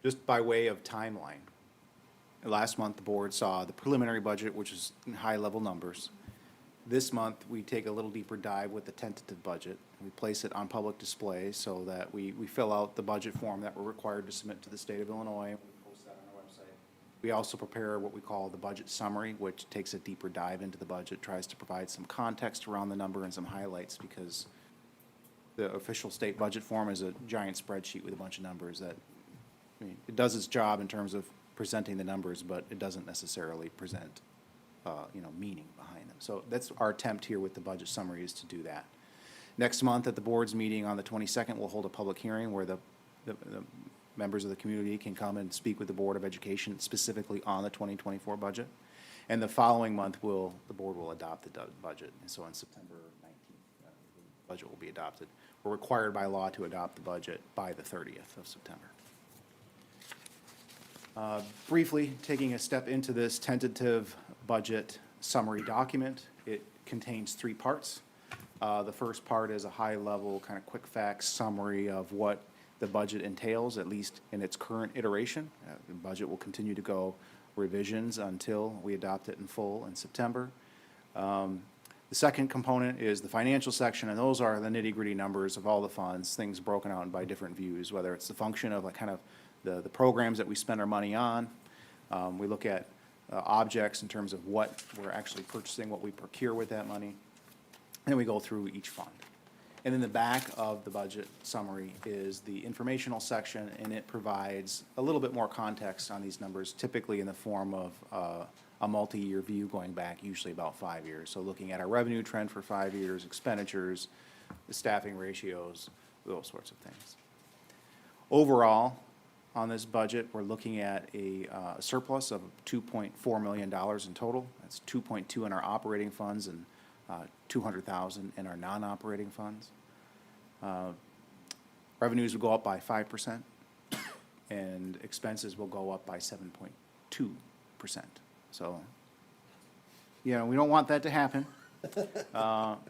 Just by way of timeline, last month, the board saw the preliminary budget, which is high-level numbers. This month, we take a little deeper dive with the tentative budget. We place it on public display so that we fill out the budget form that we're required to submit to the state of Illinois. We post that on our website. We also prepare what we call the budget summary, which takes a deeper dive into the budget, tries to provide some context around the number and some highlights, because the official state budget form is a giant spreadsheet with a bunch of numbers that, I mean, it does its job in terms of presenting the numbers, but it doesn't necessarily present, meaning behind them. So that's our attempt here with the budget summary, is to do that. Next month at the board's meeting on the 22nd, we'll hold a public hearing where the members of the community can come and speak with the Board of Education specifically on the 2024 budget. And the following month, the board will adopt the budget. And so on September 19th, the budget will be adopted. We're required by law to adopt the budget by the 30th of September. Briefly, taking a step into this tentative budget summary document, it contains 3 parts. The first part is a high-level, kind of quick facts summary of what the budget entails, at least in its current iteration. The budget will continue to go revisions until we adopt it in full in September. The second component is the financial section, and those are the nitty-gritty numbers of all the funds, things broken out by different views, whether it's the function of like kind of the programs that we spend our money on. We look at objects in terms of what we're actually purchasing, what we procure with that money. And we go through each fund. And in the back of the budget summary is the informational section, and it provides a little bit more context on these numbers, typically in the form of a multi-year view going back usually about 5 years. So looking at our revenue trend for 5 years, expenditures, the staffing ratios, those sorts of things. Overall, on this budget, we're looking at a surplus of $2.4 million in total. That's 2.2 in our operating funds and 200,000 in our non-operating funds. Revenues will go up by 5%, and expenses will go up by 7.2%. So, we don't want that to happen,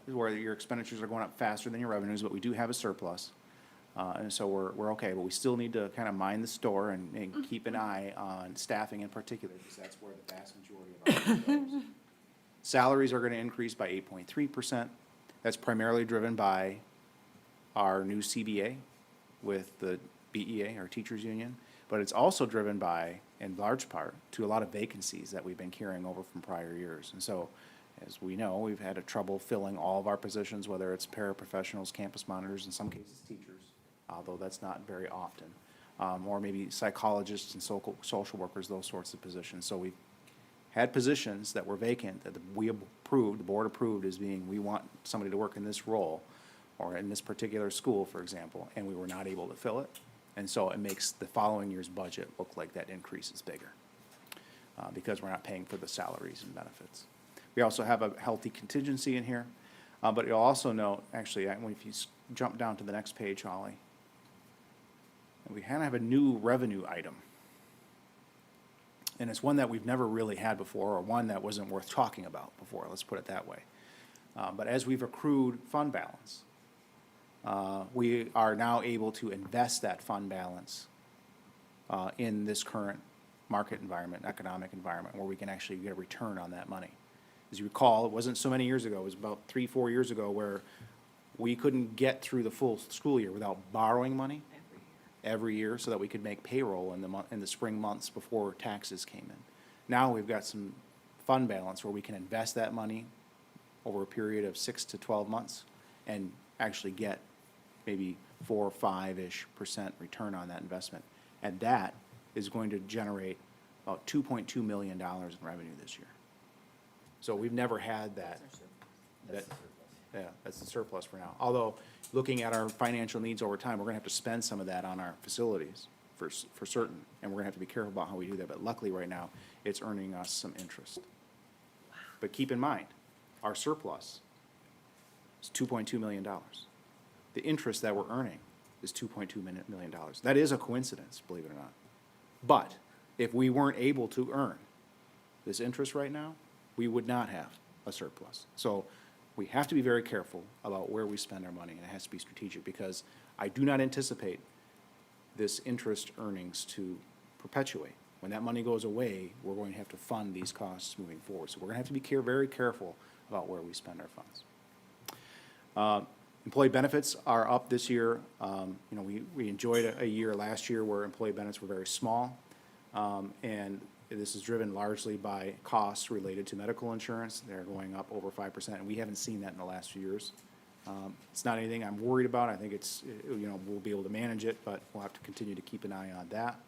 where your expenditures are going up faster than your revenues, but we do have a surplus. And so we're okay, but we still need to kind of mind the store and keep an eye on staffing in particular, because that's where the vast majority of our money goes. Salaries are going to increase by 8.3%. That's primarily driven by our new CBA with the BEA, our teachers union, but it's also driven by, in large part, to a lot of vacancies that we've been carrying over from prior years. And so, as we know, we've had a trouble filling all of our positions, whether it's paraprofessionals, campus monitors, in some cases teachers. although that's not very often. Or maybe psychologists and social workers, those sorts of positions. So we've had positions that were vacant that we approved, the board approved as being, we want somebody to work in this role or in this particular school, for example, and we were not able to fill it. And so it makes the following year's budget look like that increase is bigger, because we're not paying for the salaries and benefits. We also have a healthy contingency in here, but you'll also note, actually, if you jump down to the next page, Holly, we kind of have a new revenue item. And it's one that we've never really had before, or one that wasn't worth talking about before, let's put it that way. But as we've accrued fund balance, we are now able to invest that fund balance in this current market environment, economic environment, where we can actually get a return on that money. As you recall, it wasn't so many years ago, it was about 3-4 years ago, where we couldn't get through the full school year without borrowing money every year so that we could make payroll in the spring months before taxes came in. Now we've got some fund balance where we can invest that money over a period of 6 to 12 months and actually get maybe 4 or 5-ish% return on that investment. And that is going to generate about $2.2 million in revenue this year. So we've never had that. Yeah, that's the surplus for now. Although, looking at our financial needs over time, we're gonna have to spend some of that on our facilities for certain, and we're gonna have to be careful about how we do that. But luckily, right now, it's earning us some interest. But keep in mind, our surplus is $2.2 million. The interest that we're earning is $2.2 million. That is a coincidence, believe it or not. But if we weren't able to earn this interest right now, we would not have a surplus. So we have to be very careful about where we spend our money, and it has to be strategic, because I do not anticipate this interest earnings to perpetuate. When that money goes away, we're going to have to fund these costs moving forward. So we're gonna have to be very careful about where we spend our funds. Employee benefits are up this year. We enjoyed a year last year where employee benefits were very small. And this is driven largely by costs related to medical insurance. They're going up over 5%, and we haven't seen that in the last few years. It's not anything I'm worried about. I think we'll be able to manage it, but we'll have to continue to keep an eye on that.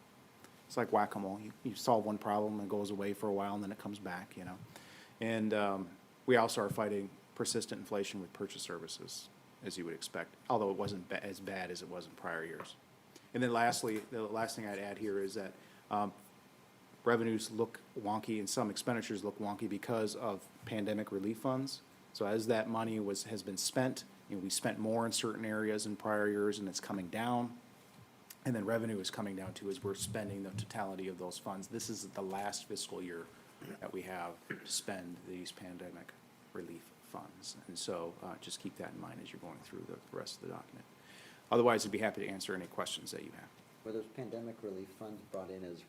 It's like whack-a-mole. You solve one problem and it goes away for a while, and then it comes back, And we also are fighting persistent inflation with purchase services, as you would expect, although it wasn't as bad as it was in prior years. And then lastly, the last thing I'd add here is that revenues look wonky and some expenditures look wonky because of pandemic relief funds. So as that money has been spent, we spent more in certain areas in prior years, and it's coming down. And then revenue is coming down too as we're spending the totality of those funds. This is the last fiscal year that we have to spend these pandemic relief funds. And so just keep that in mind as you're going through the rest of the document. Otherwise, I'd be happy to answer any questions that you have. Were those pandemic relief funds brought in as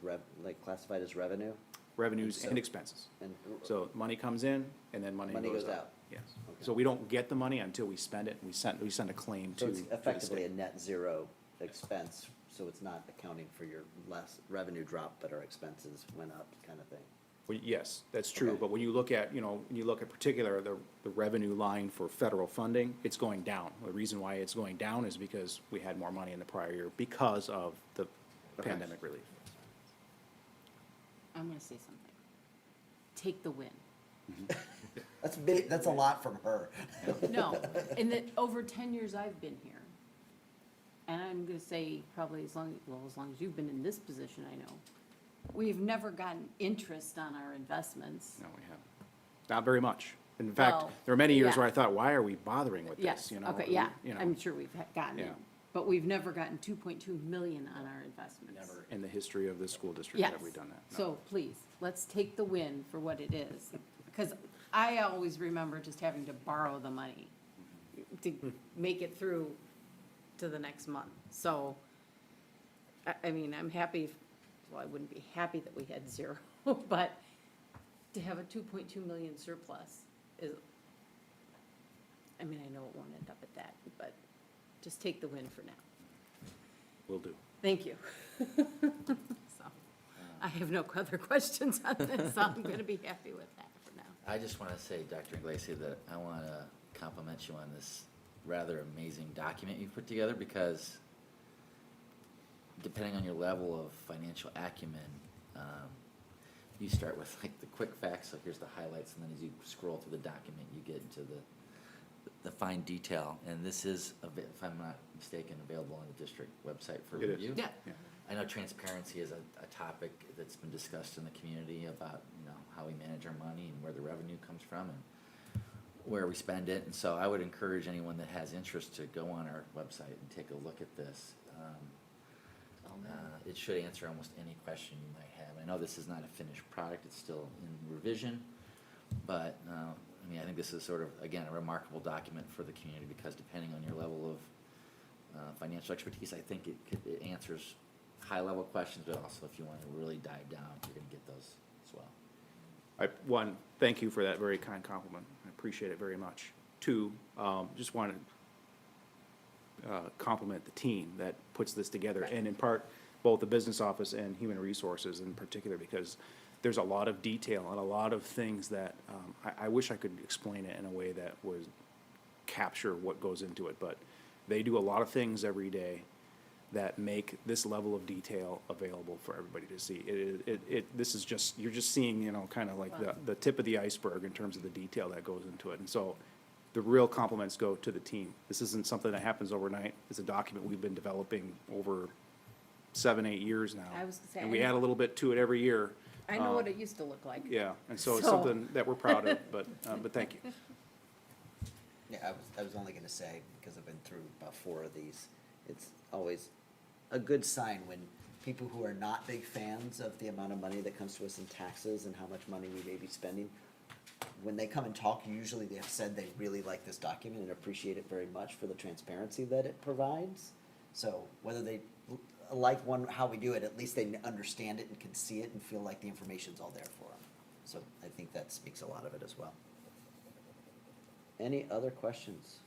classified as revenue? Revenues and expenses. And So money comes in and then money goes out. Yes. Okay. So we don't get the money until we spend it, and we send a claim to So it's to the effectively a state. net zero expense, so it's not accounting for your less revenue drop, but our expenses went up kind of thing. Well, yes, that's true, Okay. but when you look at, particular, the revenue line for federal funding, it's going down. The reason why it's going down is because we had more money in the prior year because of the Okay. pandemic relief. I'm gonna say something. Take the win. That's big, that's a lot from her. No, in the, over 10 years I've been here, and I'm gonna say probably as long as you've been in this position, I know, we've never gotten interest on our investments. No, we haven't. Not very much. In fact, Well, there are many years yeah. where I thought, why are we bothering with Yes, this, okay, yeah, You know, I'm sure we've gotten it, Yeah. but we've never gotten 2.2 million on our investments. Never in the history of this school district Yes, have we done that. No. so please, let's take the win for what it is, because I always remember just having to borrow the money to make it through to the next month, so, I mean, I'm happy, well, I wouldn't be happy that we had zero, but to have a 2.2 million surplus is, I mean, I know it won't end up at that, but just take the win for now. Will do. Thank you. So, I have no other questions on this, so I'm gonna be happy with that for now. I just want to say, Dr. Iglesias, that I want to compliment you on this rather amazing document you put together, because depending on your level of financial acumen, you start with like the quick facts, like here's the highlights, and then as you scroll through the document, you get into the fine detail. And this is, if I'm not mistaken, available on the district website for It is. review. Yeah. I know transparency is a topic that's been discussed in the community about, how we manage our money and where the revenue comes from and where we spend it. And so I would encourage anyone that has interest to go on our website and take a look at this. It should answer almost any question you might have. I know this is not a finished product, it's still in revision, but, I think this is sort of, again, a remarkable document for the community because depending on your level of financial expertise, I think it answers high-level questions, but also if you want to really dive down, you're going to get those as well. One, thank you for that very kind compliment. I appreciate it very much. Two, just want to compliment the team that puts this together, and in part, both the business office and human resources in particular, because there's a lot of detail and a lot of things that I wish I could explain it in a way that would capture what goes into it, but they do a lot of things every day that make this level of detail available for everybody to see. This is just, you're just seeing, kind of like the tip of the iceberg in terms of the detail that goes into it. And so the real compliments go to the team. This isn't something that happens overnight. It's a document we've been developing over 7-8 years now. I was gonna say, And we add a little bit to it every year. I know what it used to look like. Yeah, and so it's So- something that we're proud of, but thank you. Yeah, I was only gonna say, because I've been through about 4 of these, it's always a good sign when people who are not big fans of the amount of money that comes to us in taxes and how much money we may be spending, when they come and talk, usually they have said they really like this document and appreciate it very much for the transparency that it provides. So whether they like how we do it, at least they understand it and can see it and feel like the information's all there for them. So I think that speaks a lot of it as well. Any other questions?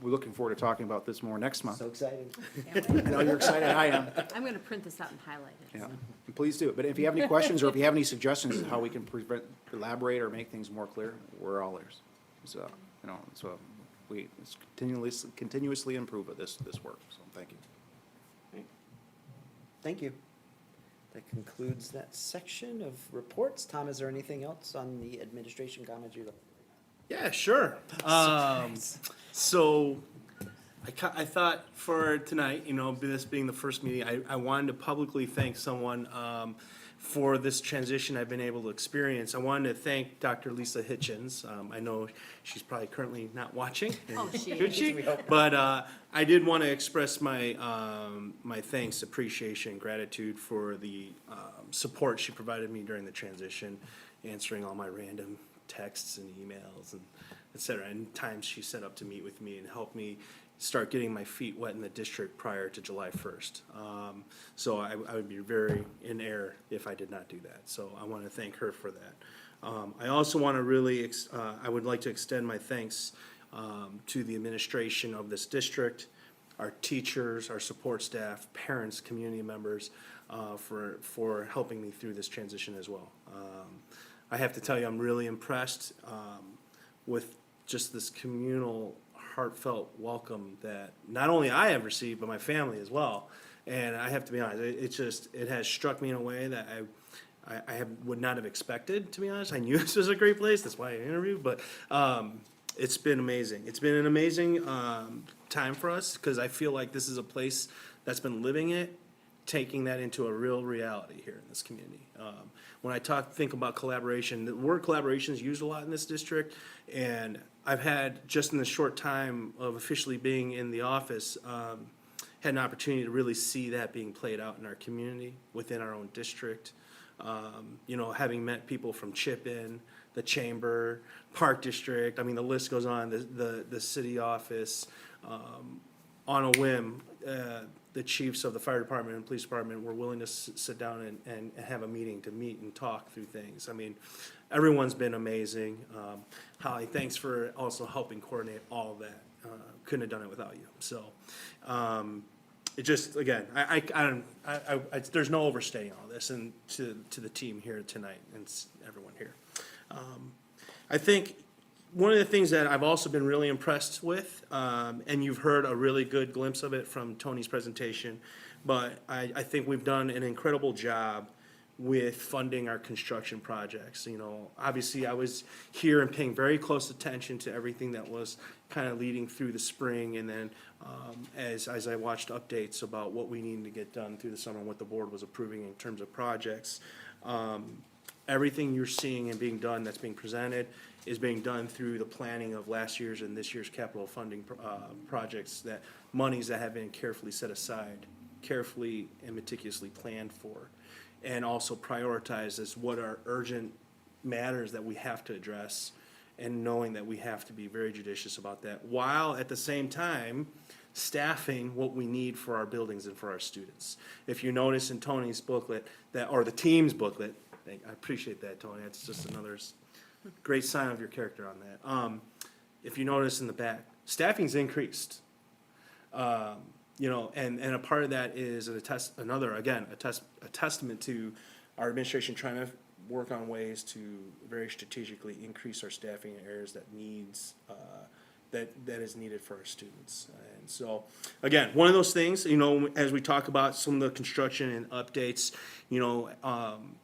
We're looking forward to talking about this more next month. So excited. Can't I wait. know you're excited, I am. I'm gonna print this out and highlight it. Yeah, please do. But if you have any questions or if you have any suggestions of how we can elaborate or make things more clear, we're all ears. So, we continuously improve at this work, so thank you. Thank you. That concludes that section of reports. Tom, is there anything else on the administration comments you'd like? Yeah, sure. So I thought for tonight, this being the first meeting, I wanted to publicly thank someone for this transition I've been able to experience. I wanted to thank Dr. Lisa Hitchens. I know she's probably currently not watching. Oh, she Could she? But I did want to express my my thanks, appreciation, gratitude for the support she provided me during the transition, answering all my random texts and emails and et cetera, and times she set up to meet with me and help me start getting my feet wet in the district prior to July 1st. So I would be very in error if I did not do that. So I want to thank her for that. I also want to really, I would like to extend my thanks to the administration of this district, our teachers, our support staff, parents, community members, for helping me through this transition as well. I have to tell you, I'm really impressed with just this communal, heartfelt welcome that not only I have received, but my family as well. And I have to be honest, it has struck me in a way that I would not have expected, to be honest. I knew this was a great place, that's why I interviewed, but it's been amazing. It's been an amazing time for us, because I feel like this is a place that's been living it, taking that into a real reality here in this community. When I think about collaboration, the word collaboration is used a lot in this district, and I've had, just in the short time of officially being in the office, had an opportunity to really see that being played out in our community, within our own district. Having met people from Chip-In, the Chamber, Park District, the list goes on, the city office, on a whim, the chiefs of the fire department and police department were willing to sit down and have a meeting to meet and talk through things. Everyone's been amazing. Holly, thanks for also helping coordinate all of that. Couldn't have done it without you. So, it just, again, there's no overstating all this, and to the team here tonight and everyone here. I think, one of the things that I've also been really impressed with, and you've heard a really good glimpse of it from Tony's presentation, but I think we've done an incredible job with funding our construction projects. You know, obviously I was here and paying very close attention to everything that was kind of leading through the spring, and then as I watched updates about what we needed to get done through the summer and what the board was approving in terms of projects. Everything you're seeing and being done that's being presented is being done through the planning of last year's and this year's capital funding projects, that monies that have been carefully set aside, carefully and meticulously planned for, and also prioritized as what are urgent matters that we have to address, and knowing that we have to be very judicious about that, while at the same time staffing what we need for our buildings and for our students. If you notice in Tony's booklet, that, or the team's booklet, I appreciate that, Tony, that's just another great sign of your character on that. If you notice in the back, staffing's increased. You know, and a part of that is a testament to our administration trying to work on ways to very strategically increase our staffing in areas that needs, that is needed for our students. And so, again, one of those things, you know, as we talk about some of the construction and updates, you know,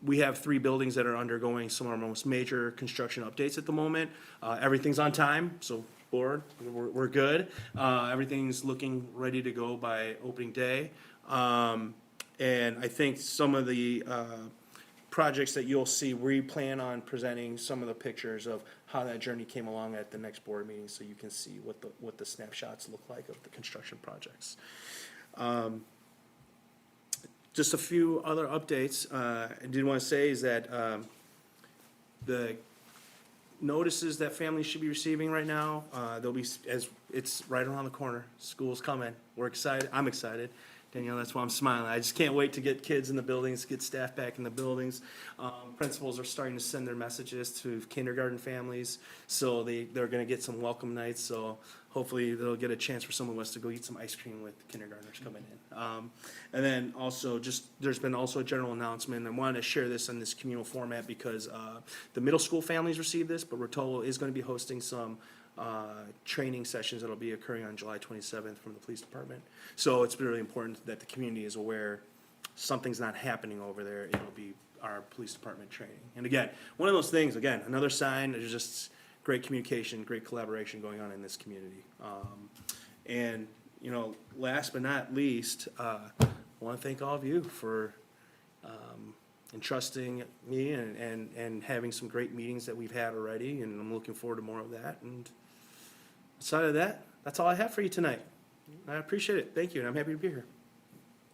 we have 3 buildings that are undergoing some of our most major construction updates at the moment. Everything's on time, so board, we're good. Everything's looking ready to go by opening day. And I think some of the projects that you'll see, we plan on presenting some of the pictures of how that journey came along at the next board meeting, so you can see what the snapshots look like of the construction projects. Just a few other updates I did want to say is that the notices that families should be receiving right now, they'll be, as it's right around the corner, school's coming, we're excited, I'm excited. Danielle, that's why I'm smiling. I just can't wait to get kids in the buildings, get staff back in the buildings. Principals are starting to send their messages to kindergarten families, so they're gonna get some welcome nights, so hopefully they'll get a chance for some of us to go eat some ice cream with kindergartners coming in. And then also, there's been also a general announcement, I wanted to share this in this communal format because the middle school families received this, but Rotolo is gonna be hosting some training sessions that'll be occurring on July 27th from the police department. So it's really important that the community is aware something's not happening over there. It'll be our police department training. And again, one of those things, again, another sign, there's just great communication, great collaboration going on in this community. And, you know, last but not least, I want to thank all of you for entrusting me and having some great meetings that we've had already, and I'm looking forward to more of that. And aside of that, that's all I have for you tonight. I appreciate it. Thank you, and I'm happy to be here.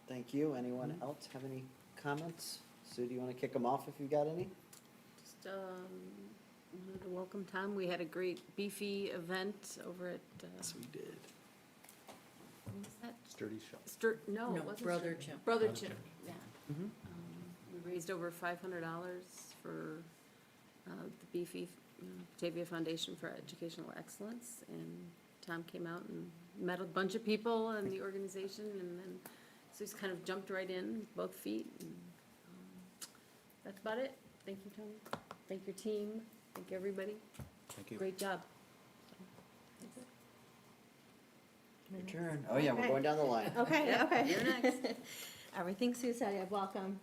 Thank you. Anyone else have any comments? Sue, do you want to kick them off if you've got any? Just wanted to welcome Tom. We had a great beefy event over at, Yes, we did. what was that? Sturdy shop. No, it wasn't. Brother Sturdy. Chip. Brother Chip, yeah. Mhm. We raised over $500 for the beefy Batavia Foundation for Educational Excellence, and Tom came out and met a bunch of people in the organization, and then, so he's kind of jumped right in with both feet, and that's about it. Thank you, Tony. Thank your team. Thank everybody. Thank you. Great job. Your turn. Oh, yeah, we're going down the line. Okay, okay. You're next. Everything Sue said, yeah, welcome.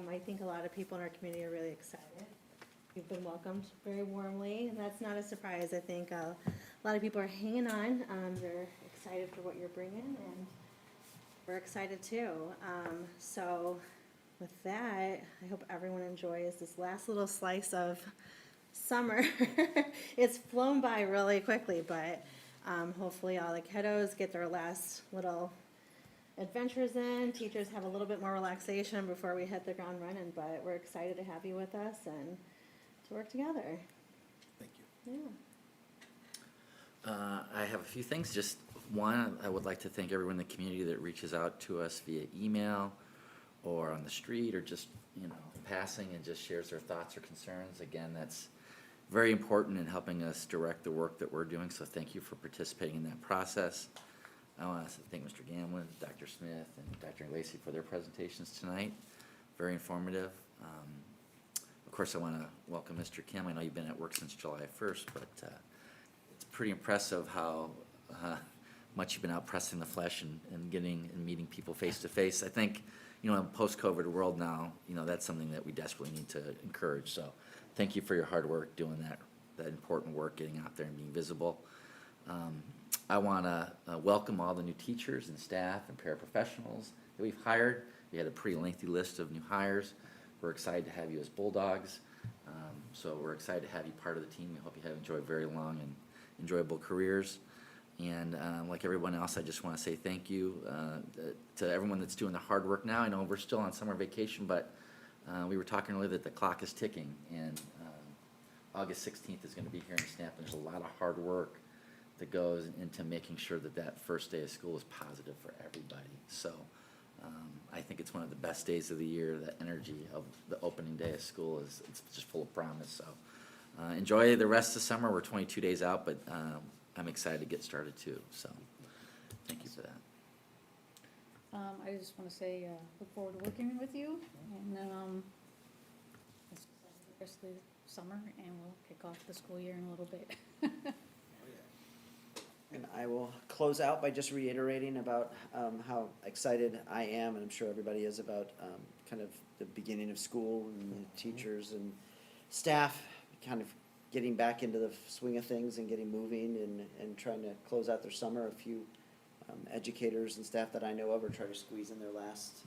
I think a lot of people in our community are really excited. You've been welcomed very warmly, and that's not a surprise. I think a lot of people are hanging on. They're excited for what you're bringing, and we're excited too. So with that, I hope everyone enjoys this last little slice of summer. It's flown by really quickly, but hopefully all the kiddos get their last little adventures in. Teachers have a little bit more relaxation before we hit the ground running, but we're excited to have you with us and to work together. Thank you. Yeah. I have a few things. Just one, I would like to thank everyone in the community that reaches out to us via email or on the street or just, you know, passing and just shares their thoughts or concerns. Again, that's very important in helping us direct the work that we're doing, so thank you for participating in that process. I want to thank Mr. Gamlin, Dr. Smith, and Dr. Lacey for their presentations tonight. Very informative. Of course, I want to welcome Mr. Kim. I know you've been at work since July 1st, but pretty impressive how much you've been out pressing the flesh and getting and meeting people face to face. I think, in a post-COVID world now, that's something that we desperately need to encourage. So thank you for your hard work doing that important work, getting out there and being visible. I want to welcome all the new teachers and staff and paraprofessionals that we've hired. We had a pretty lengthy list of new hires. We're excited to have you as Bulldogs. So we're excited to have you part of the team. We hope you have enjoyed very long and enjoyable careers. And like everyone else, I just want to say thank you to everyone that's doing the hard work now. I know we're still on summer vacation, but we were talking earlier that the clock is ticking, and August 16th is going to be here in Snap. There's a lot of hard work that goes into making sure that first day of school is positive for everybody. So I think it's one of the best days of the year. The energy of the opening day of school it's just full of promise. So enjoy the rest of summer. We're 22 days out, but I'm excited to get started too. So thank you for that. I just want to say, look forward to working with you, and it's the rest of the summer, and we'll kick off the school year in a little bit. And I will close out by just reiterating about how excited I am, and I'm sure everybody is, about kind of the beginning of school and the teachers and staff kind of getting back into the swing of things and getting moving and trying to close out their summer. A few educators and staff that I know of are trying to squeeze in their last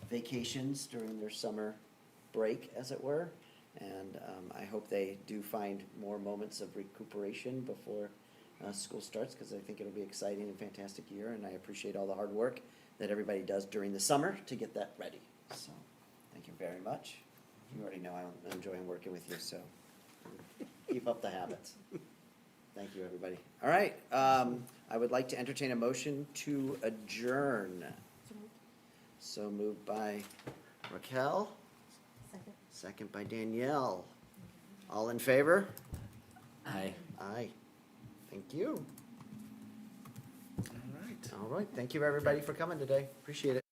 vacations during their summer break, as it were. And I hope they do find more moments of recuperation before school starts, because I think it'll be exciting and fantastic year, and I appreciate all the hard work that everybody does during the summer to get that ready. So, thank you very much. You already know I'm enjoying working with you, so keep up the habits. Thank you, everybody. All right, I would like to entertain a motion to adjourn. So moved by Raquel, Second. second by Danielle. All in favor? Aye. Aye. Thank you. All right. All right, thank you, everybody, for coming today. Appreciate it.